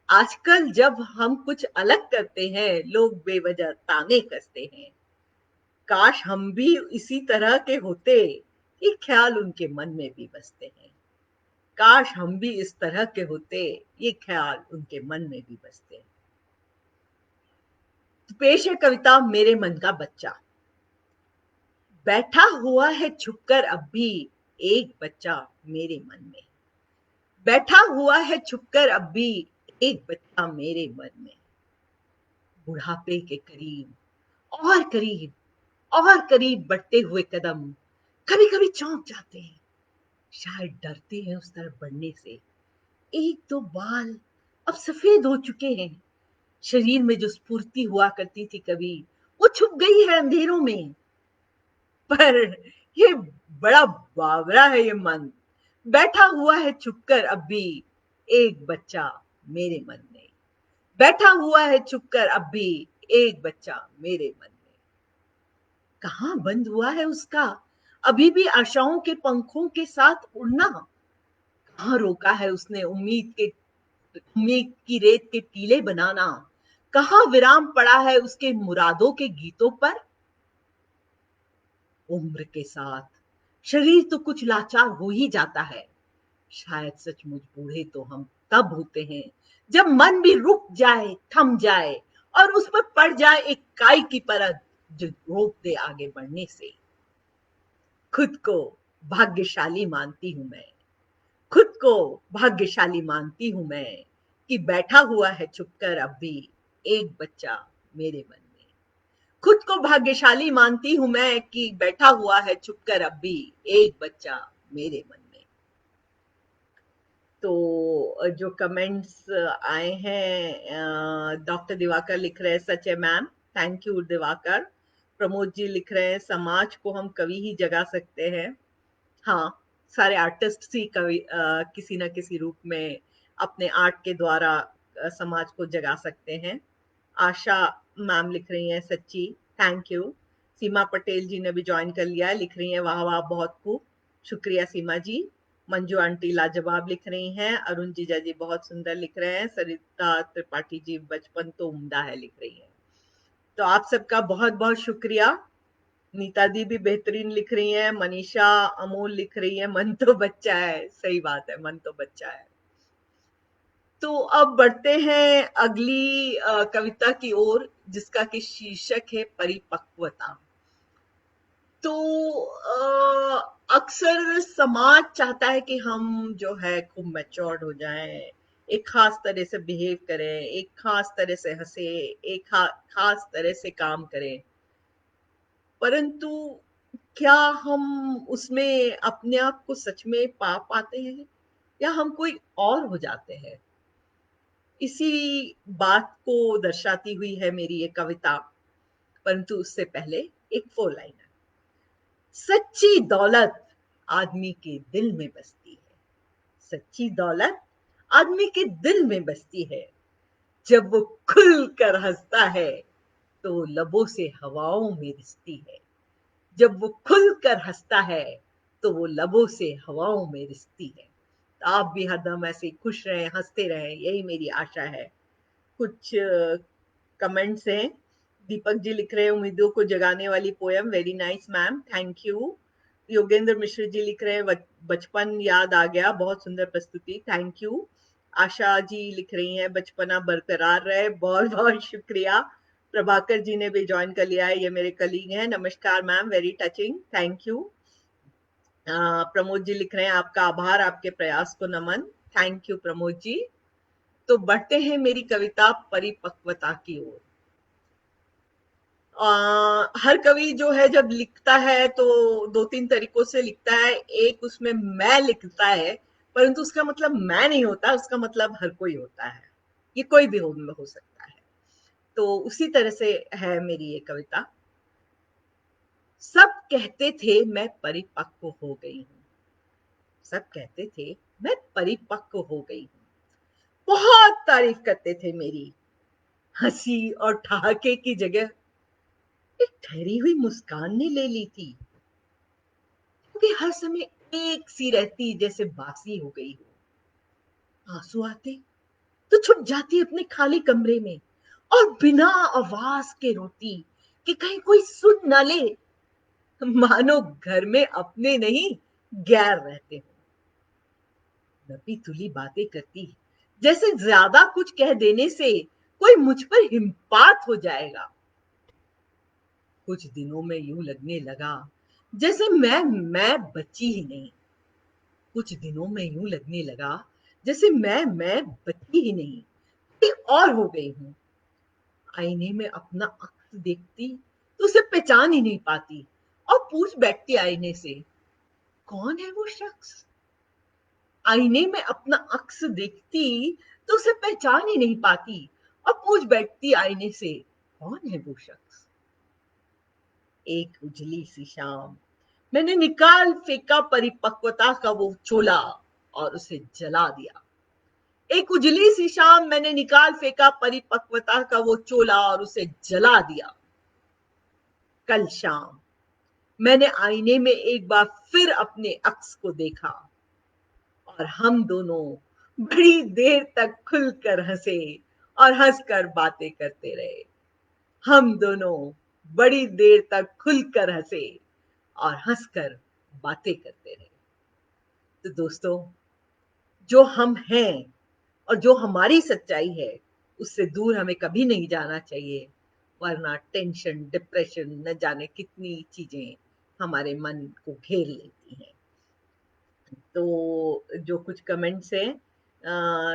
आजकल जब हम कुछ अलग करते हैं लोग बेवजह ताने कसते हैं। काश हम भी इसी तरह के होते, ये ख्याल उनके मन में भी बसते हैं। काश हम भी इस तरह के होते, ये ख्याल उनके मन में भी बसते हैं। तो पेश है कविता मेरे मन का बच्चा। बैठा हुआ है छुपकर अब भी एक बच्चा मेरे मन में। बैठा हुआ है छुपकर अब भी एक बच्चा मेरे मन में, बुढ़ापे के और करीब बढ़ते हुए कदम कभी कभी चौंक जाते हैं, शायद डरते हैं उस तरफ बढ़ने से। एक दो बाल अब सफेद हो चुके हैं, शरीर में जो स्फूर्ति हुआ करती थी कभी, वो छुप गई है अंधेरों में। पर ये बड़ा बावरा है ये मन, बैठा हुआ है छुपकर अब भी एक बच्चा मेरे मन में, बैठा हुआ है छुपकर अब भी एक बच्चा मेरे मन में। कहाँ बंद हुआ है उसका अभी भी आशाओं के पंखों के साथ उड़ना? कहाँ रोका है उसने उम्मीद की रेत के टीले बनाना? कहाँ विराम पड़ा है उसके मुरादों के गीतों पर? उम्र के साथ शरीर तो कुछ लाचार हो ही जाता है, शायद सचमुच बूढ़े तो हम तब होते हैं जब मन भी रुक जाए, थम जाए और उस पर पड़ जाए एक काई की परत जो रोक दे आगे बढ़ने से। खुद को भाग्यशाली मानती हूं मैं, खुद को भाग्यशाली मानती हूं मैं कि बैठा हुआ है छुपकर अब भी एक बच्चा मेरे मन में। खुद को भाग्यशाली मानती हूं मैं कि बैठा हुआ है छुपकर अब भी एक बच्चा मेरे मन में। तो जो कमेंट्स आए हैं, डॉक्टर दिवाकर लिख रहे हैं सच है ma'am, thank you Diwakar. Pramod ji लिख रहे हैं समाज को हम कवि ही जगा सकते हैं। हाँ, सारे आर्टिस्ट ही कवि किसी न किसी रूप में अपने आर्ट के द्वारा समाज को जगा सकते हैं। आशा मैम लिख रही हैं सच्ची, थैंक यू। सीमा पटेल जी ने भी ज्वाइन कर लिया है, लिख रही हैं वाह वाह बहुत खूब, शुक्रिया सीमा जी। मंजू आंटी लाजवाब लिख रही हैं, अरुण जीजा जी बहुत सुंदर लिख रहे हैं, सरिता त्रिपाठी जी बचपन तो उम्दा है लिख रही हैं। तो आप सबका बहुत बहुत शुक्रिया। नीता दी भी बेहतरीन लिख रही हैं, मनीषा अमोल लिख रही है मन तो बच्चा है, सही बात है, मन तो बच्चा है। तो अब बढ़ते हैं अगली कविता की ओर, जिसका कि शीर्षक है परिपक्वता। तो अक्सर समाज चाहता है कि हम जो है खूब मैच्योर्ड हो जाएं, एक खास तरह से बिहेव करें, एक खास तरह से हंसे, एक खास तरह से काम करें। परंतु क्या हम उसमें अपने आप को सच में पा पाते हैं या हम कोई और हो जाते हैं? इसी बात को दर्शाती हुई है मेरी ये कविता। परंतु उससे पहले एक फोर लाइनर। सच्ची दौलत आदमी के दिल में बसती है, सच्ची दौलत आदमी के दिल में बसती है। जब वो खुल कर हंसता है तो लबों से हवाओं में रिसती है, जब वो खुल कर हंसता है तो वो लबों से हवाओं में रिसती है। तो आप भी हरदम ऐसे खुश रहें, हंसते रहें, यही मेरी आशा है। कुछ कमेंट्स हैं। दीपक जी लिख रहे हैं उम्मीदों को जगाने वाली poem, very nice ma'am, thank you. Yogendra Mishra ji लिख रहे हैं बचपन याद आ गया, बहुत सुंदर प्रस्तुति, थैंक यू। आशा जी लिख रही हैं बचपना बरकरार रहे, बहुत बहुत शुक्रिया। प्रभाकर जी ने भी ज्वाइन कर लिया है, ये मेरे कलीग हैं, नमस्कार ma'am, very touching, thank you. Pramod ji लिख रहे हैं आपका आभार, आपके प्रयास को नमन, थैंक यू प्रमोद जी। तो बढ़ते हैं मेरी कविता परिपक्वता की ओर। हर कवि जो है जब लिखता है तो दो तीन तरीकों से लिखता है। एक उसमें मैं लिखता है, परंतु उसका मतलब मैं नहीं होता, उसका मतलब हर कोई होता है, ये कोई भी हो सकता है। तो उसी तरह से है मेरी ये कविता। सब कहते थे मैं परिपक्व हो गई हूँ, सब कहते थे मैं परिपक्व हो गई हूँ, बहुत तारीफ करते थे मेरी, हंसी और ठहाके की जगह एक ठहरी हुई मुस्कान ने ले ली थी, क्योंकि हर समय एक सी रहती जैसे बासी हो गई हो। आंसू आते तो छुप जाती अपने खाली कमरे में और बिना आवाज के रोती कि कहीं कोई सुन ना ले, मानो घर में अपने नहीं गैर रहते हो। नपी तुली बातें करती जैसे ज्यादा कुछ कह देने से कोई मुझ पर हिमपात हो जाएगा। कुछ दिनों में यूं लगने लगा जैसे मैं बची ही नहीं, कुछ दिनों में यूं लगने लगा जैसे मैं बची ही नहीं, कोई और हो गई हूं। आईने में अपना अक्स देखती तो उसे पहचान ही नहीं पाती और पूछ बैठती आईने से, कौन है वो शख्स। आईने में अपना अक्स देखती तो उसे पहचान ही नहीं पाती और पूछ बैठती आईने से, कौन है वो शख्स। एक उजली सी शाम मैंने निकाल फेंका परिपक्वता का वो चोला और उसे जला दिया। एक उजली सी शाम मैंने निकाल फेंका परिपक्वता का वो चोला और उसे जला दिया। कल शाम मैंने आईने में एक बार फिर अपने अक्स को देखा और हम दोनों बड़ी देर तक खुलकर हंसे और हंसकर बातें करते रहे। हम दोनों बड़ी देर तक खुलकर हंसे और हंसकर बातें करते रहे। तो दोस्तों, जो हम हैं और जो हमारी सच्चाई है उससे दूर हमें कभी नहीं जाना चाहिए, वरना टेंशन, डिप्रेशन, न जाने कितनी चीजें हमारे मन को घेर लेती हैं। तो जो कुछ कमेंट्स हैं,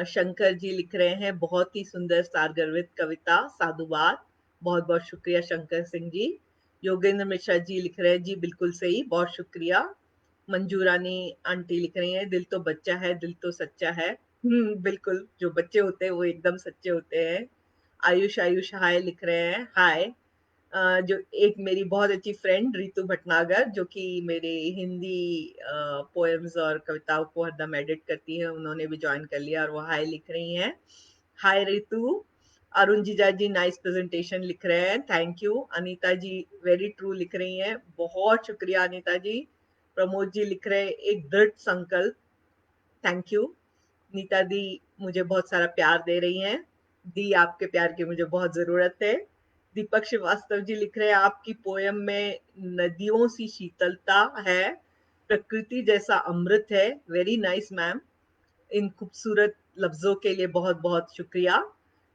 शंकर जी लिख रहे हैं, बहुत ही सुंदर सारगर्भित कविता, साधुवाद। बहुत बहुत शुक्रिया शंकर सिंह जी। योगेंद्र मिश्रा जी लिख रहे हैं, जी बिल्कुल सही, बहुत शुक्रिया। मंजू रानी आंटी लिख रही हैं, दिल तो बच्चा है, दिल तो सच्चा है। बिल्कुल, जो बच्चे होते हैं वो एकदम सच्चे होते हैं। आयुष आयुष हाय लिख रहे हैं, हाय। जो एक मेरी बहुत अच्छी फ्रेंड रितु भटनागर, जो कि मेरे हिंदी पोएम्स और कविताओं को हरदम एडिट करती है, उन्होंने भी ज्वाइन कर लिया और वो हाय लिख रही हैं। हाय रितु। अरुण जीजा जी नाइस प्रेजेंटेशन लिख रहे हैं, thank you. Anita ji very true लिख रही हैं, बहुत शुक्रिया अनीता जी। प्रमोद जी लिख रहे हैं, एक दृढ़ संकल्प, थैंक यू। नीता दी मुझे बहुत सारा प्यार दे रही हैं, दी आपके प्यार की मुझे बहुत जरूरत है। दीपक श्रीवास्तव जी लिख रहे हैं, आपकी पोयम में नदियों सी शीतलता है, प्रकृति जैसा अमृत है, वेरी नाइस मैम। इन खूबसूरत लफ्जों के लिए बहुत बहुत शुक्रिया।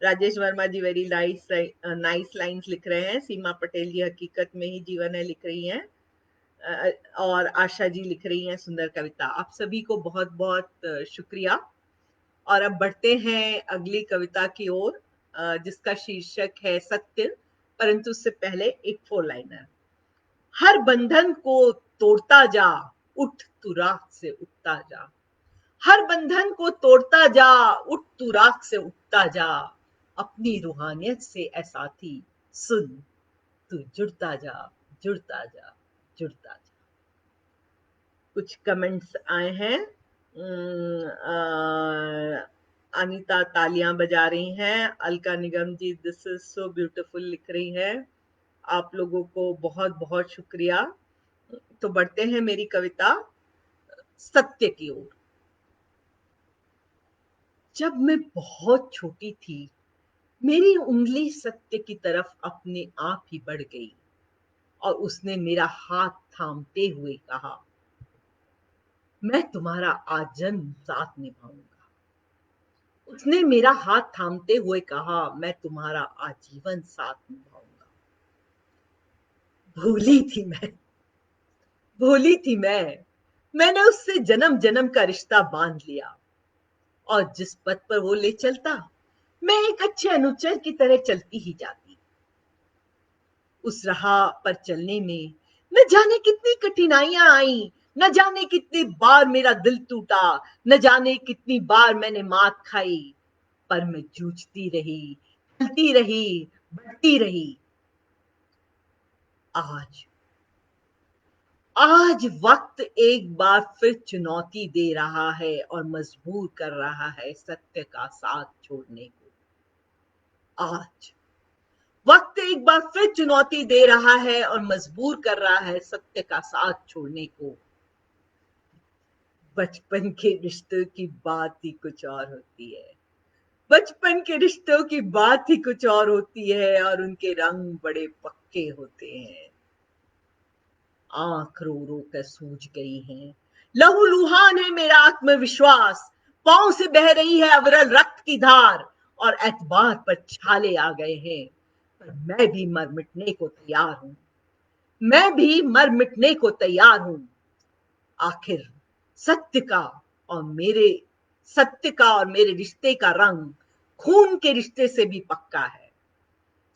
राजेश वर्मा जी वेरी नाइस नाइस लाइंस लिख रहे हैं। सीमा पटेल जी हकीकत में ही जीवन है लिख रही हैं। और आशा जी लिख रही हैं सुंदर कविता। आप सभी को बहुत बहुत शुक्रिया। और अब बढ़ते हैं अगली कविता की ओर, जिसका शीर्षक है सत्य, परंतु उससे पहले एक फोर लाइनर। हर बंधन को तोड़ता जा, उठ तू राख से उठता जा। हर बंधन को तोड़ता जा, उठ तू राख से उठता जा। अपनी रूहानियत से ऐ साथी सुन, तू जुड़ता जा, जुड़ता जा, जुड़ता जा। कुछ कमेंट्स आए हैं। अनीता तालियां बजा रही हैं। अलका निगम जी दिस इज सो ब्यूटीफुल लिख रही हैं। आप लोगों को बहुत बहुत शुक्रिया। तो बढ़ते हैं मेरी कविता सत्य की ओर। जब मैं बहुत छोटी थी, मेरी उंगली सत्य की तरफ अपने आप ही बढ़ गई और उसने मेरा हाथ थामते हुए कहा, मैं तुम्हारा आजन्म साथ निभाऊंगा। उसने मेरा हाथ थामते हुए कहा, मैं तुम्हारा आजीवन साथ निभाऊंगा। भूली थी मैं, भूली थी मैंने उससे जन्म जन्म का रिश्ता बांध लिया और जिस पथ पर वो ले चलता, मैं एक अच्छे अनुचर की तरह चलती ही जाती। उस राह पर चलने में न जाने कितनी कठिनाइयां आई, न जाने कितनी बार मेरा दिल टूटा, न जाने कितनी बार मैंने मात खाई, पर मैं जूझती रही, चलती रही, बढ़ती रही। आज आज वक्त एक बार फिर चुनौती दे रहा है और मजबूर कर रहा है सत्य का साथ छोड़ने को। आज वक्त एक बार फिर चुनौती दे रहा है और मजबूर कर रहा है सत्य का साथ छोड़ने को। बचपन के रिश्तों की बात ही कुछ और होती है, बचपन के रिश्तों की बात ही कुछ और होती है और उनके रंग बड़े पक्के होते हैं। आंख रो रो कर सूज गई है, लहूलुहान है मेरा आत्मविश्वास, पांव से बह रही है अविरल रक्त की धार और एतबार पर छाले आ गए हैं। पर मैं भी मर मिटने को तैयार हूं, मैं भी मर मिटने को तैयार हूं। आखिर सत्य का और मेरे सत्य का और मेरे रिश्ते का रंग खून के रिश्ते से भी पक्का है।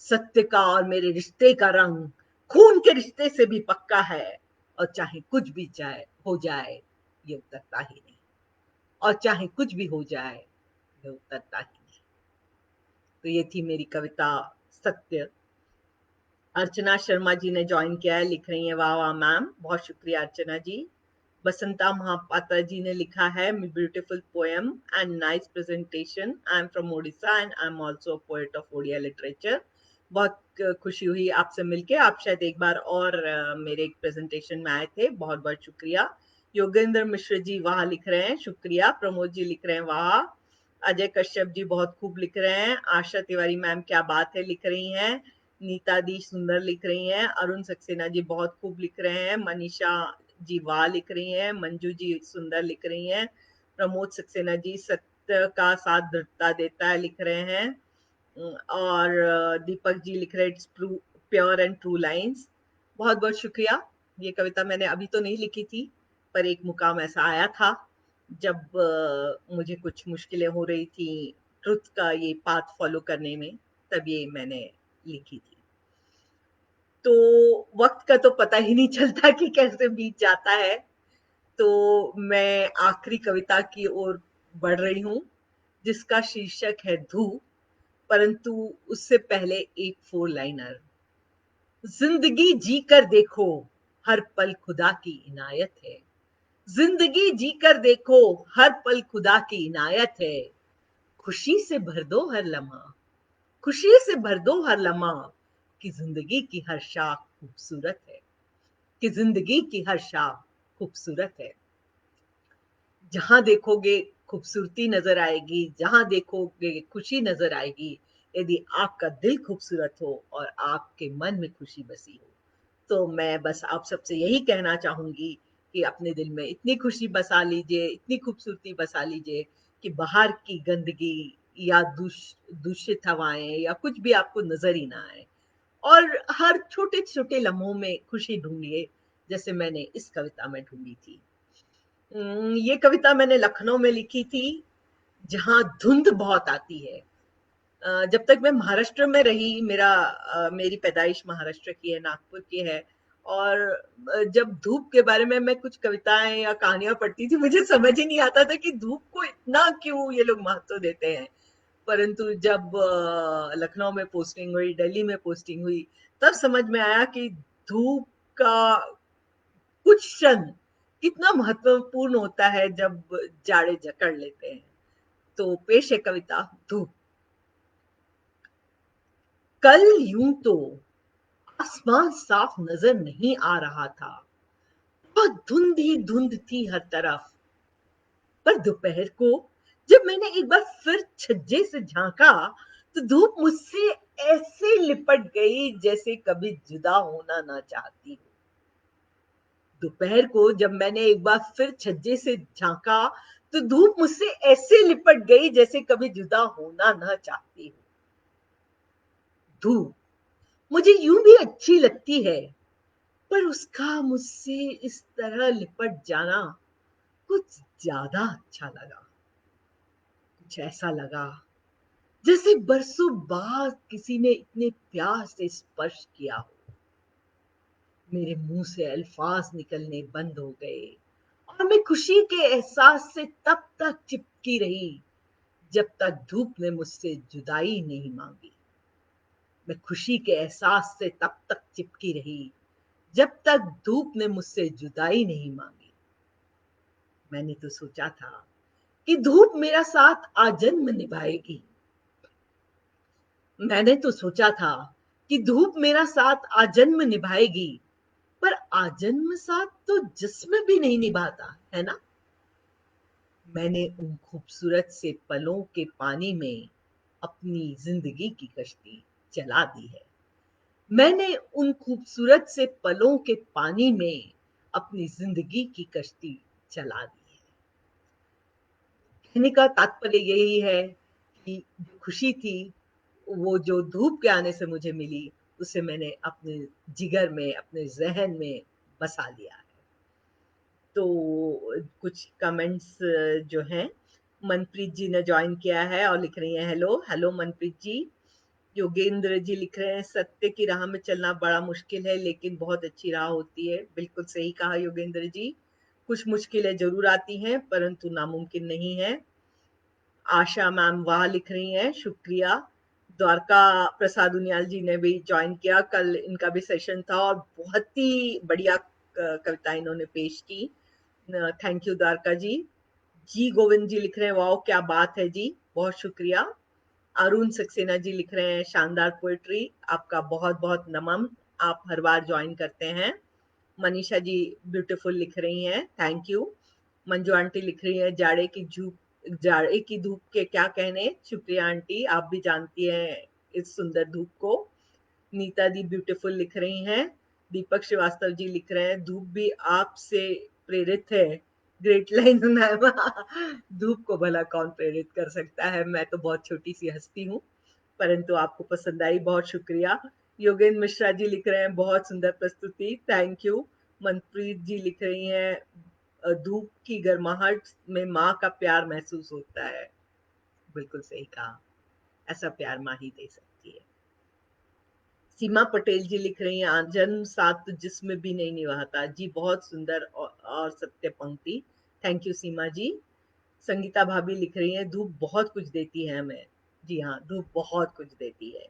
सत्य का और मेरे रिश्ते का रंग खून के रिश्ते से भी पक्का है। और चाहे कुछ भी जाए हो जाए, ये उतरता ही नहीं। और चाहे कुछ भी हो जाए, ये उतरता ही नहीं। तो ये थी मेरी कविता सत्य। अर्चना शर्मा जी ने ज्वाइन किया है, लिख रही है वाह वाह मैम, बहुत शुक्रिया अर्चना जी। बसंता महापात्रा जी ने लिखा है beautiful poem and nice presentation, I am from Odisha and I am also poet of Odia literature. बहुत खुशी हुई आपसे मिलके, आप शायद एक बार और मेरे एक प्रेजेंटेशन में आए थे, बहुत बहुत शुक्रिया। योगेंद्र मिश्र जी वाह लिख रहे हैं, शुक्रिया। प्रमोद जी लिख रहे हैं वाह। अजय कश्यप जी बहुत खूब लिख रहे हैं। आशा तिवारी मैम क्या बात है लिख रही हैं। नीता दी सुंदर लिख रही हैं। अरुण सक्सेना जी बहुत खूब लिख रहे हैं। मनीषा जी वाह लिख रही हैं। मंजू जी सुंदर लिख रही हैं। प्रमोद सक्सेना जी सत्य का साथ दृढ़ता देता है लिख रहे हैं। और दीपक जी लिख रहे हैं it's pure and true lines. बहुत बहुत शुक्रिया। ये कविता मैंने अभी तो नहीं लिखी थी, पर एक मुकाम ऐसा आया था जब मुझे कुछ मुश्किलें हो रही थी ट्रुथ का ये पाथ फॉलो करने में, तब ये मैंने लिखी थी। तो वक्त का तो पता ही नहीं चलता कि कैसे बीत जाता है। तो मैं आखिरी कविता की ओर बढ़ रही हूँ, जिसका शीर्षक है धूप, परंतु उससे पहले एक फोर लाइनर। जिंदगी जी कर देखो, हर पल खुदा की इनायत है। जिंदगी जी कर देखो, हर पल खुदा की इनायत है। खुशी से भर दो हर लम्हा, खुशी से भर दो हर लम्हा, कि जिंदगी की हर शाख खूबसूरत है, कि जिंदगी की हर शाख खूबसूरत है। जहां देखोगे खूबसूरती नजर आएगी, जहां देखोगे खुशी नजर आएगी, यदि आपका दिल खूबसूरत हो और आपके मन में खुशी बसी हो। तो मैं बस आप सबसे यही कहना चाहूंगी कि अपने दिल में इतनी खुशी बसा लीजिए, इतनी खूबसूरती बसा लीजिए कि बाहर की गंदगी या दूषित हवाएं या कुछ भी आपको नजर ही ना आए। और हर छोटे छोटे लम्हों में खुशी ढूंढिए, जैसे मैंने इस कविता में ढूंढी थी। ये कविता मैंने लखनऊ में लिखी थी, जहाँ धुंध बहुत आती है। जब तक मैं महाराष्ट्र में रही, मेरी पैदाइश महाराष्ट्र की है, नागपुर की है। और जब धूप के बारे में मैं कुछ कविताएं या कहानियां पढ़ती थी, मुझे समझ ही नहीं आता था कि धूप को इतना क्यों ये लोग महत्व देते हैं। परंतु जब लखनऊ में पोस्टिंग हुई, दिल्ली में पोस्टिंग हुई, तब समझ में आया कि धूप का कुछ क्षण कितना महत्वपूर्ण होता है जब जाड़े जकड़ लेते हैं। तो पेश है कविता धूप। कल यूं तो आसमान साफ नजर नहीं आ रहा था, बहुत धुंध ही धुंध थी हर तरफ। पर दोपहर को जब मैंने एक बार फिर छज्जे से झांका, तो धूप मुझसे ऐसे लिपट गई जैसे कभी जुदा होना ना चाहती हो। दोपहर को जब मैंने एक बार फिर छज्जे से झांका, तो धूप मुझसे ऐसे लिपट गई जैसे कभी जुदा होना ना चाहती हो। धूप मुझे यूं भी अच्छी लगती है, पर उसका मुझसे इस तरह लिपट जाना कुछ ज्यादा अच्छा लगा। कुछ ऐसा लगा जैसे बरसों बाद किसी ने इतने प्यार से स्पर्श किया हो। मेरे मुंह से अल्फाज निकलने बंद हो गए, और मैं खुशी के एहसास से तब तक चिपकी रही जब तक धूप ने मुझसे जुदाई नहीं मांगी। मैं खुशी के एहसास से तब तक चिपकी रही जब तक धूप ने मुझसे जुदाई नहीं मांगी। मैंने तो सोचा था कि धूप मेरा साथ आजन्म निभाएगी। मैंने तो सोचा था कि धूप मेरा साथ आजन्म निभाएगी, पर आजन्म साथ तो जिस्म भी नहीं निभाता है ना। मैंने उन खूबसूरत से पलों के पानी में अपनी जिंदगी की कश्ती चला दी है। मैंने उन खूबसूरत से पलों के पानी में अपनी जिंदगी की कश्ती चला दी है। कहने का तात्पर्य यही है कि जो खुशी थी, वो जो धूप के आने से मुझे मिली, उसे मैंने अपने जिगर में, अपने जहन में बसा लिया है। तो कुछ कमेंट्स जो हैं, मनप्रीत जी ने ज्वाइन किया है और लिख रही हैं हेलो हेलो मनप्रीत जी। योगेंद्र जी लिख रहे हैं सत्य की राह में चलना बड़ा मुश्किल है लेकिन बहुत अच्छी राह होती है। बिल्कुल सही कहा योगेंद्र जी, कुछ मुश्किलें जरूर आती हैं परंतु नामुमकिन नहीं है। आशा मैम वाह लिख रही हैं, शुक्रिया। द्वारका प्रसाद उनियाल जी ने भी ज्वाइन किया, कल इनका भी सेशन था और बहुत ही बढ़िया कविता इन्होंने पेश की। थैंक यू द्वारका जी। जी गोविंद जी लिख रहे हैं वाओ क्या बात है जी, बहुत शुक्रिया। अरुण सक्सेना जी लिख रहे हैं शानदार पोएट्री, आपका बहुत बहुत नमन, आप हर बार ज्वाइन करते हैं। मनीषा जी ब्यूटीफुल लिख रही हैं, थैंक यू। मंजू आंटी लिख रही है जाड़े की धूप के क्या कहने, शुक्रिया आंटी, आप भी जानती हैं इस सुंदर धूप को। नीता दी ब्यूटीफुल लिख रही हैं। दीपक श्रीवास्तव जी लिख रहे हैं धूप भी आपसे प्रेरित है, ग्रेट लाइन मैम। धूप को भला कौन प्रेरित कर सकता है, मैं तो बहुत छोटी सी हस्ती हूँ, परंतु आपको पसंद आई, बहुत शुक्रिया। योगेंद्र मिश्रा जी लिख रहे हैं बहुत सुंदर प्रस्तुति, थैंक यू। मनप्रीत जी लिख रही हैं धूप की गर्माहट में माँ का प्यार महसूस होता है, बिल्कुल सही कहा, ऐसा प्यार माँ ही दे सकती है। सीमा पटेल जी लिख रही हैं जन्म साथ तो जिस्म भी नहीं निभाता जी, बहुत सुंदर और सत्य पंक्ति, थैंक यू सीमा जी। संगीता भाभी लिख रही हैं धूप बहुत कुछ देती है हमें, जी हाँ धूप बहुत कुछ देती है।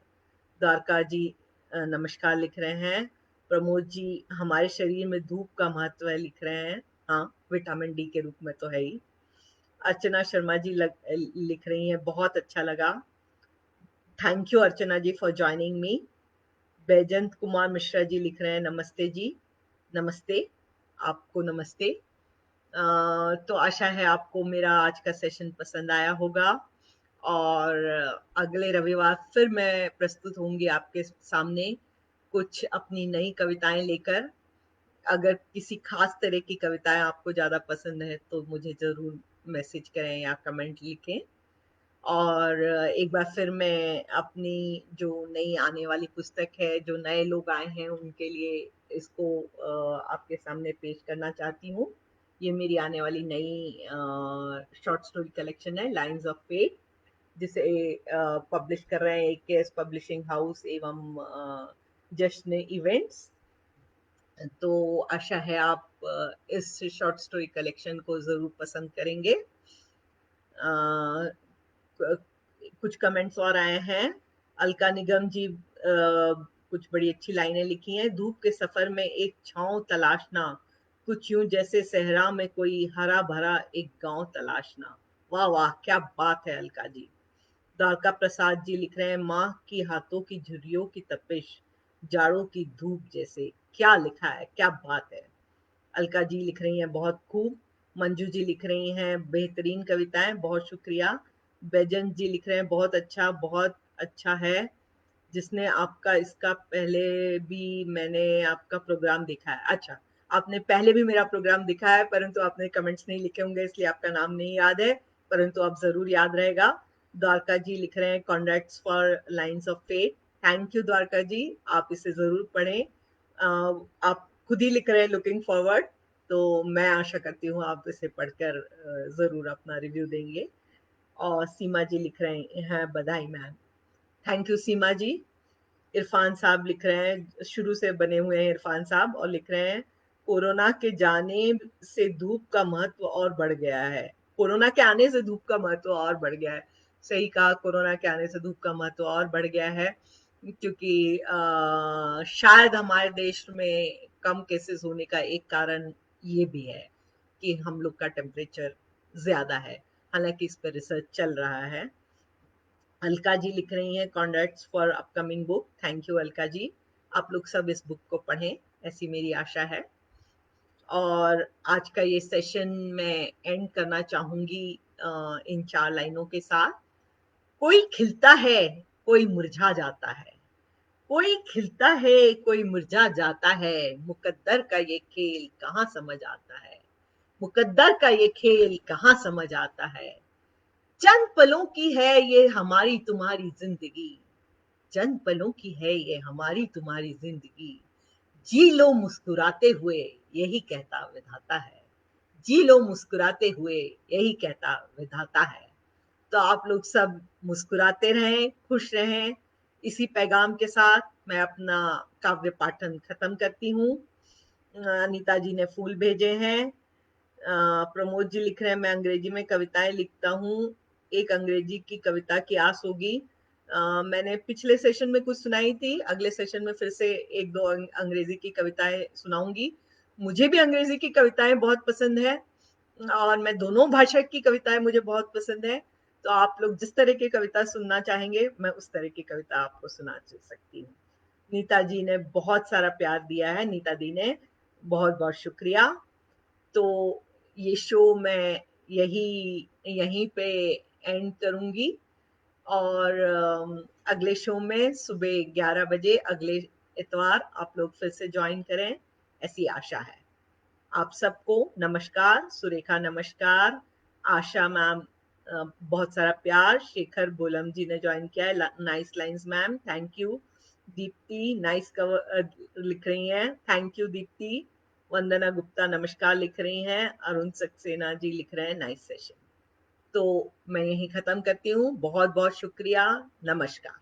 द्वारका जी नमस्कार लिख रहे हैं। प्रमोद जी हमारे शरीर में धूप का महत्व है लिख रहे हैं, हाँ विटामिन डी के रूप में तो है ही। अर्चना शर्मा जी लिख रही हैं बहुत अच्छा लगा, thank you Archana ji for joining me. Baijant Kumar Mishra ji लिख रहे हैं नमस्ते जी, नमस्ते, आपको नमस्ते। तो आशा है आपको मेरा आज का सेशन पसंद आया होगा और अगले रविवार फिर मैं प्रस्तुत होंगी आपके सामने कुछ अपनी नई कविताएं लेकर। अगर किसी खास तरह की कविताएं आपको ज्यादा पसंद है तो मुझे जरूर मैसेज करें या कमेंट लिखें। और एक बार फिर मैं अपनी जो नई आने वाली पुस्तक है, जो नए लोग आए हैं उनके लिए इसको आपके सामने पेश करना चाहती हूँ। ये मेरी आने वाली नई शॉर्ट स्टोरी कलेक्शन है लाइन्स ऑफ फेट, जिसे पब्लिश कर रहे हैं एकेएस पब्लिशिंग हाउस एवं जश्न इवेंट्स। तो आशा है आप इस शॉर्ट स्टोरी कलेक्शन को जरूर पसंद करेंगे। कुछ कमेंट्स और आए हैं। अलका निगम जी कुछ बड़ी अच्छी लाइनें लिखी हैं, धूप के सफर में एक छांव तलाशना, कुछ यूं जैसे सहरा में कोई हरा भरा एक गांव तलाशना। वाह वाह क्या बात है अलका जी। द्वारका प्रसाद जी लिख रहे हैं माँ की हाथों की झुर्रियों की तपिश, जाड़ों की धूप जैसे, क्या लिखा है, क्या बात है। अलका जी लिख रही हैं बहुत खूब। मंजू जी लिख रही हैं बेहतरीन कविताएं, बहुत शुक्रिया। बैजंत जी लिख रहे हैं बहुत अच्छा है, जिसने आपका इसका पहले भी मैंने आपका प्रोग्राम देखा है। अच्छा, आपने पहले भी मेरा प्रोग्राम दिखा है परंतु आपने कमेंट्स नहीं लिखे होंगे इसलिए आपका नाम नहीं याद है, परंतु अब जरूर याद रहेगा। द्वारका जी लिख रहे हैं congrats for lines of fate, thank you Dwarka ji, आप इसे जरूर पढ़ें। आप खुद ही लिख रहे हैं लुकिंग फॉरवर्ड, तो मैं आशा करती हूँ आप इसे पढ़कर जरूर अपना रिव्यू देंगे। और सीमा जी लिख रहे हैं बधाई मैम, थैंक यू सीमा जी। इरफान साहब लिख रहे हैं, शुरू से बने हुए हैं इरफान साहब, और लिख रहे हैं कोरोना के जाने से धूप का महत्व और बढ़ गया है। कोरोना के आने से धूप का महत्व और बढ़ गया है, सही कहा, कोरोना के आने से धूप का महत्व और बढ़ गया है, क्योंकि शायद हमारे देश में कम केसेस होने का एक कारण ये भी है कि हम लोग का टेम्परेचर ज्यादा है, हालांकि इस पर रिसर्च चल रहा है। अलका जी लिख रही हैं congrats for upcoming book, thank you Alka ji, आप लोग सब इस बुक को पढ़ें ऐसी मेरी आशा है। और आज का ये सेशन मैं एंड करना चाहूंगी इन 4 लाइनों के साथ। कोई खिलता है कोई मुरझा जाता है, कोई खिलता है कोई मुरझा जाता है, मुकद्दर का ये खेल कहाँ समझ आता है, मुकद्दर का ये खेल कहाँ समझ आता है। चंद पलों की है ये हमारी तुम्हारी जिंदगी, चंद पलों की है ये हमारी तुम्हारी जिंदगी, जी लो मुस्कुराते हुए यही कहता विधाता है, जी लो मुस्कुराते हुए, यही कहता विधाता है। तो आप लोग सब मुस्कुराते रहें, खुश रहें। इसी पैगाम के साथ मैं अपना काव्य पाठन खत्म करती हूँ। अनीता जी ने फूल भेजे हैं। प्रमोद जी लिख रहे हैं, मैं अंग्रेजी में कविताएं लिखता हूँ, एक अंग्रेजी की कविता की आस होगी। मैंने पिछले सेशन में कुछ सुनाई थी, अगले सेशन में फिर से एक दो अंग्रेजी की कविताएं सुनाऊंगी। मुझे भी अंग्रेजी की कविताएं बहुत पसंद है और मैं दोनों भाषा की कविताएं मुझे बहुत पसंद है। तो आप लोग जिस तरह की कविता सुनना चाहेंगे मैं उस तरह की कविता आपको सुना सकती हूँ। नीता जी ने बहुत सारा प्यार दिया है, नीता दी ने बहुत बहुत शुक्रिया। तो ये शो मैं यहीं पे एंड करूंगी और अगले शो में सुबह 11 बजे अगले इतवार आप लोग फिर से ज्वाइन करें, ऐसी आशा है। आप सबको नमस्कार, सुरेखा नमस्कार, आशा मैम बहुत सारा प्यार, शेखर बोलम जी ने ज्वाइन किया है, nice lines ma'am, thank you. Deepti nice cover लिख रही हैं, थैंक यू दीप्ति। वंदना गुप्ता नमस्कार लिख रही हैं, अरुण सक्सेना जी लिख रहे हैं नाइस सेशन। तो मैं यही खत्म करती हूँ, बहुत बहुत शुक्रिया, नमस्कार।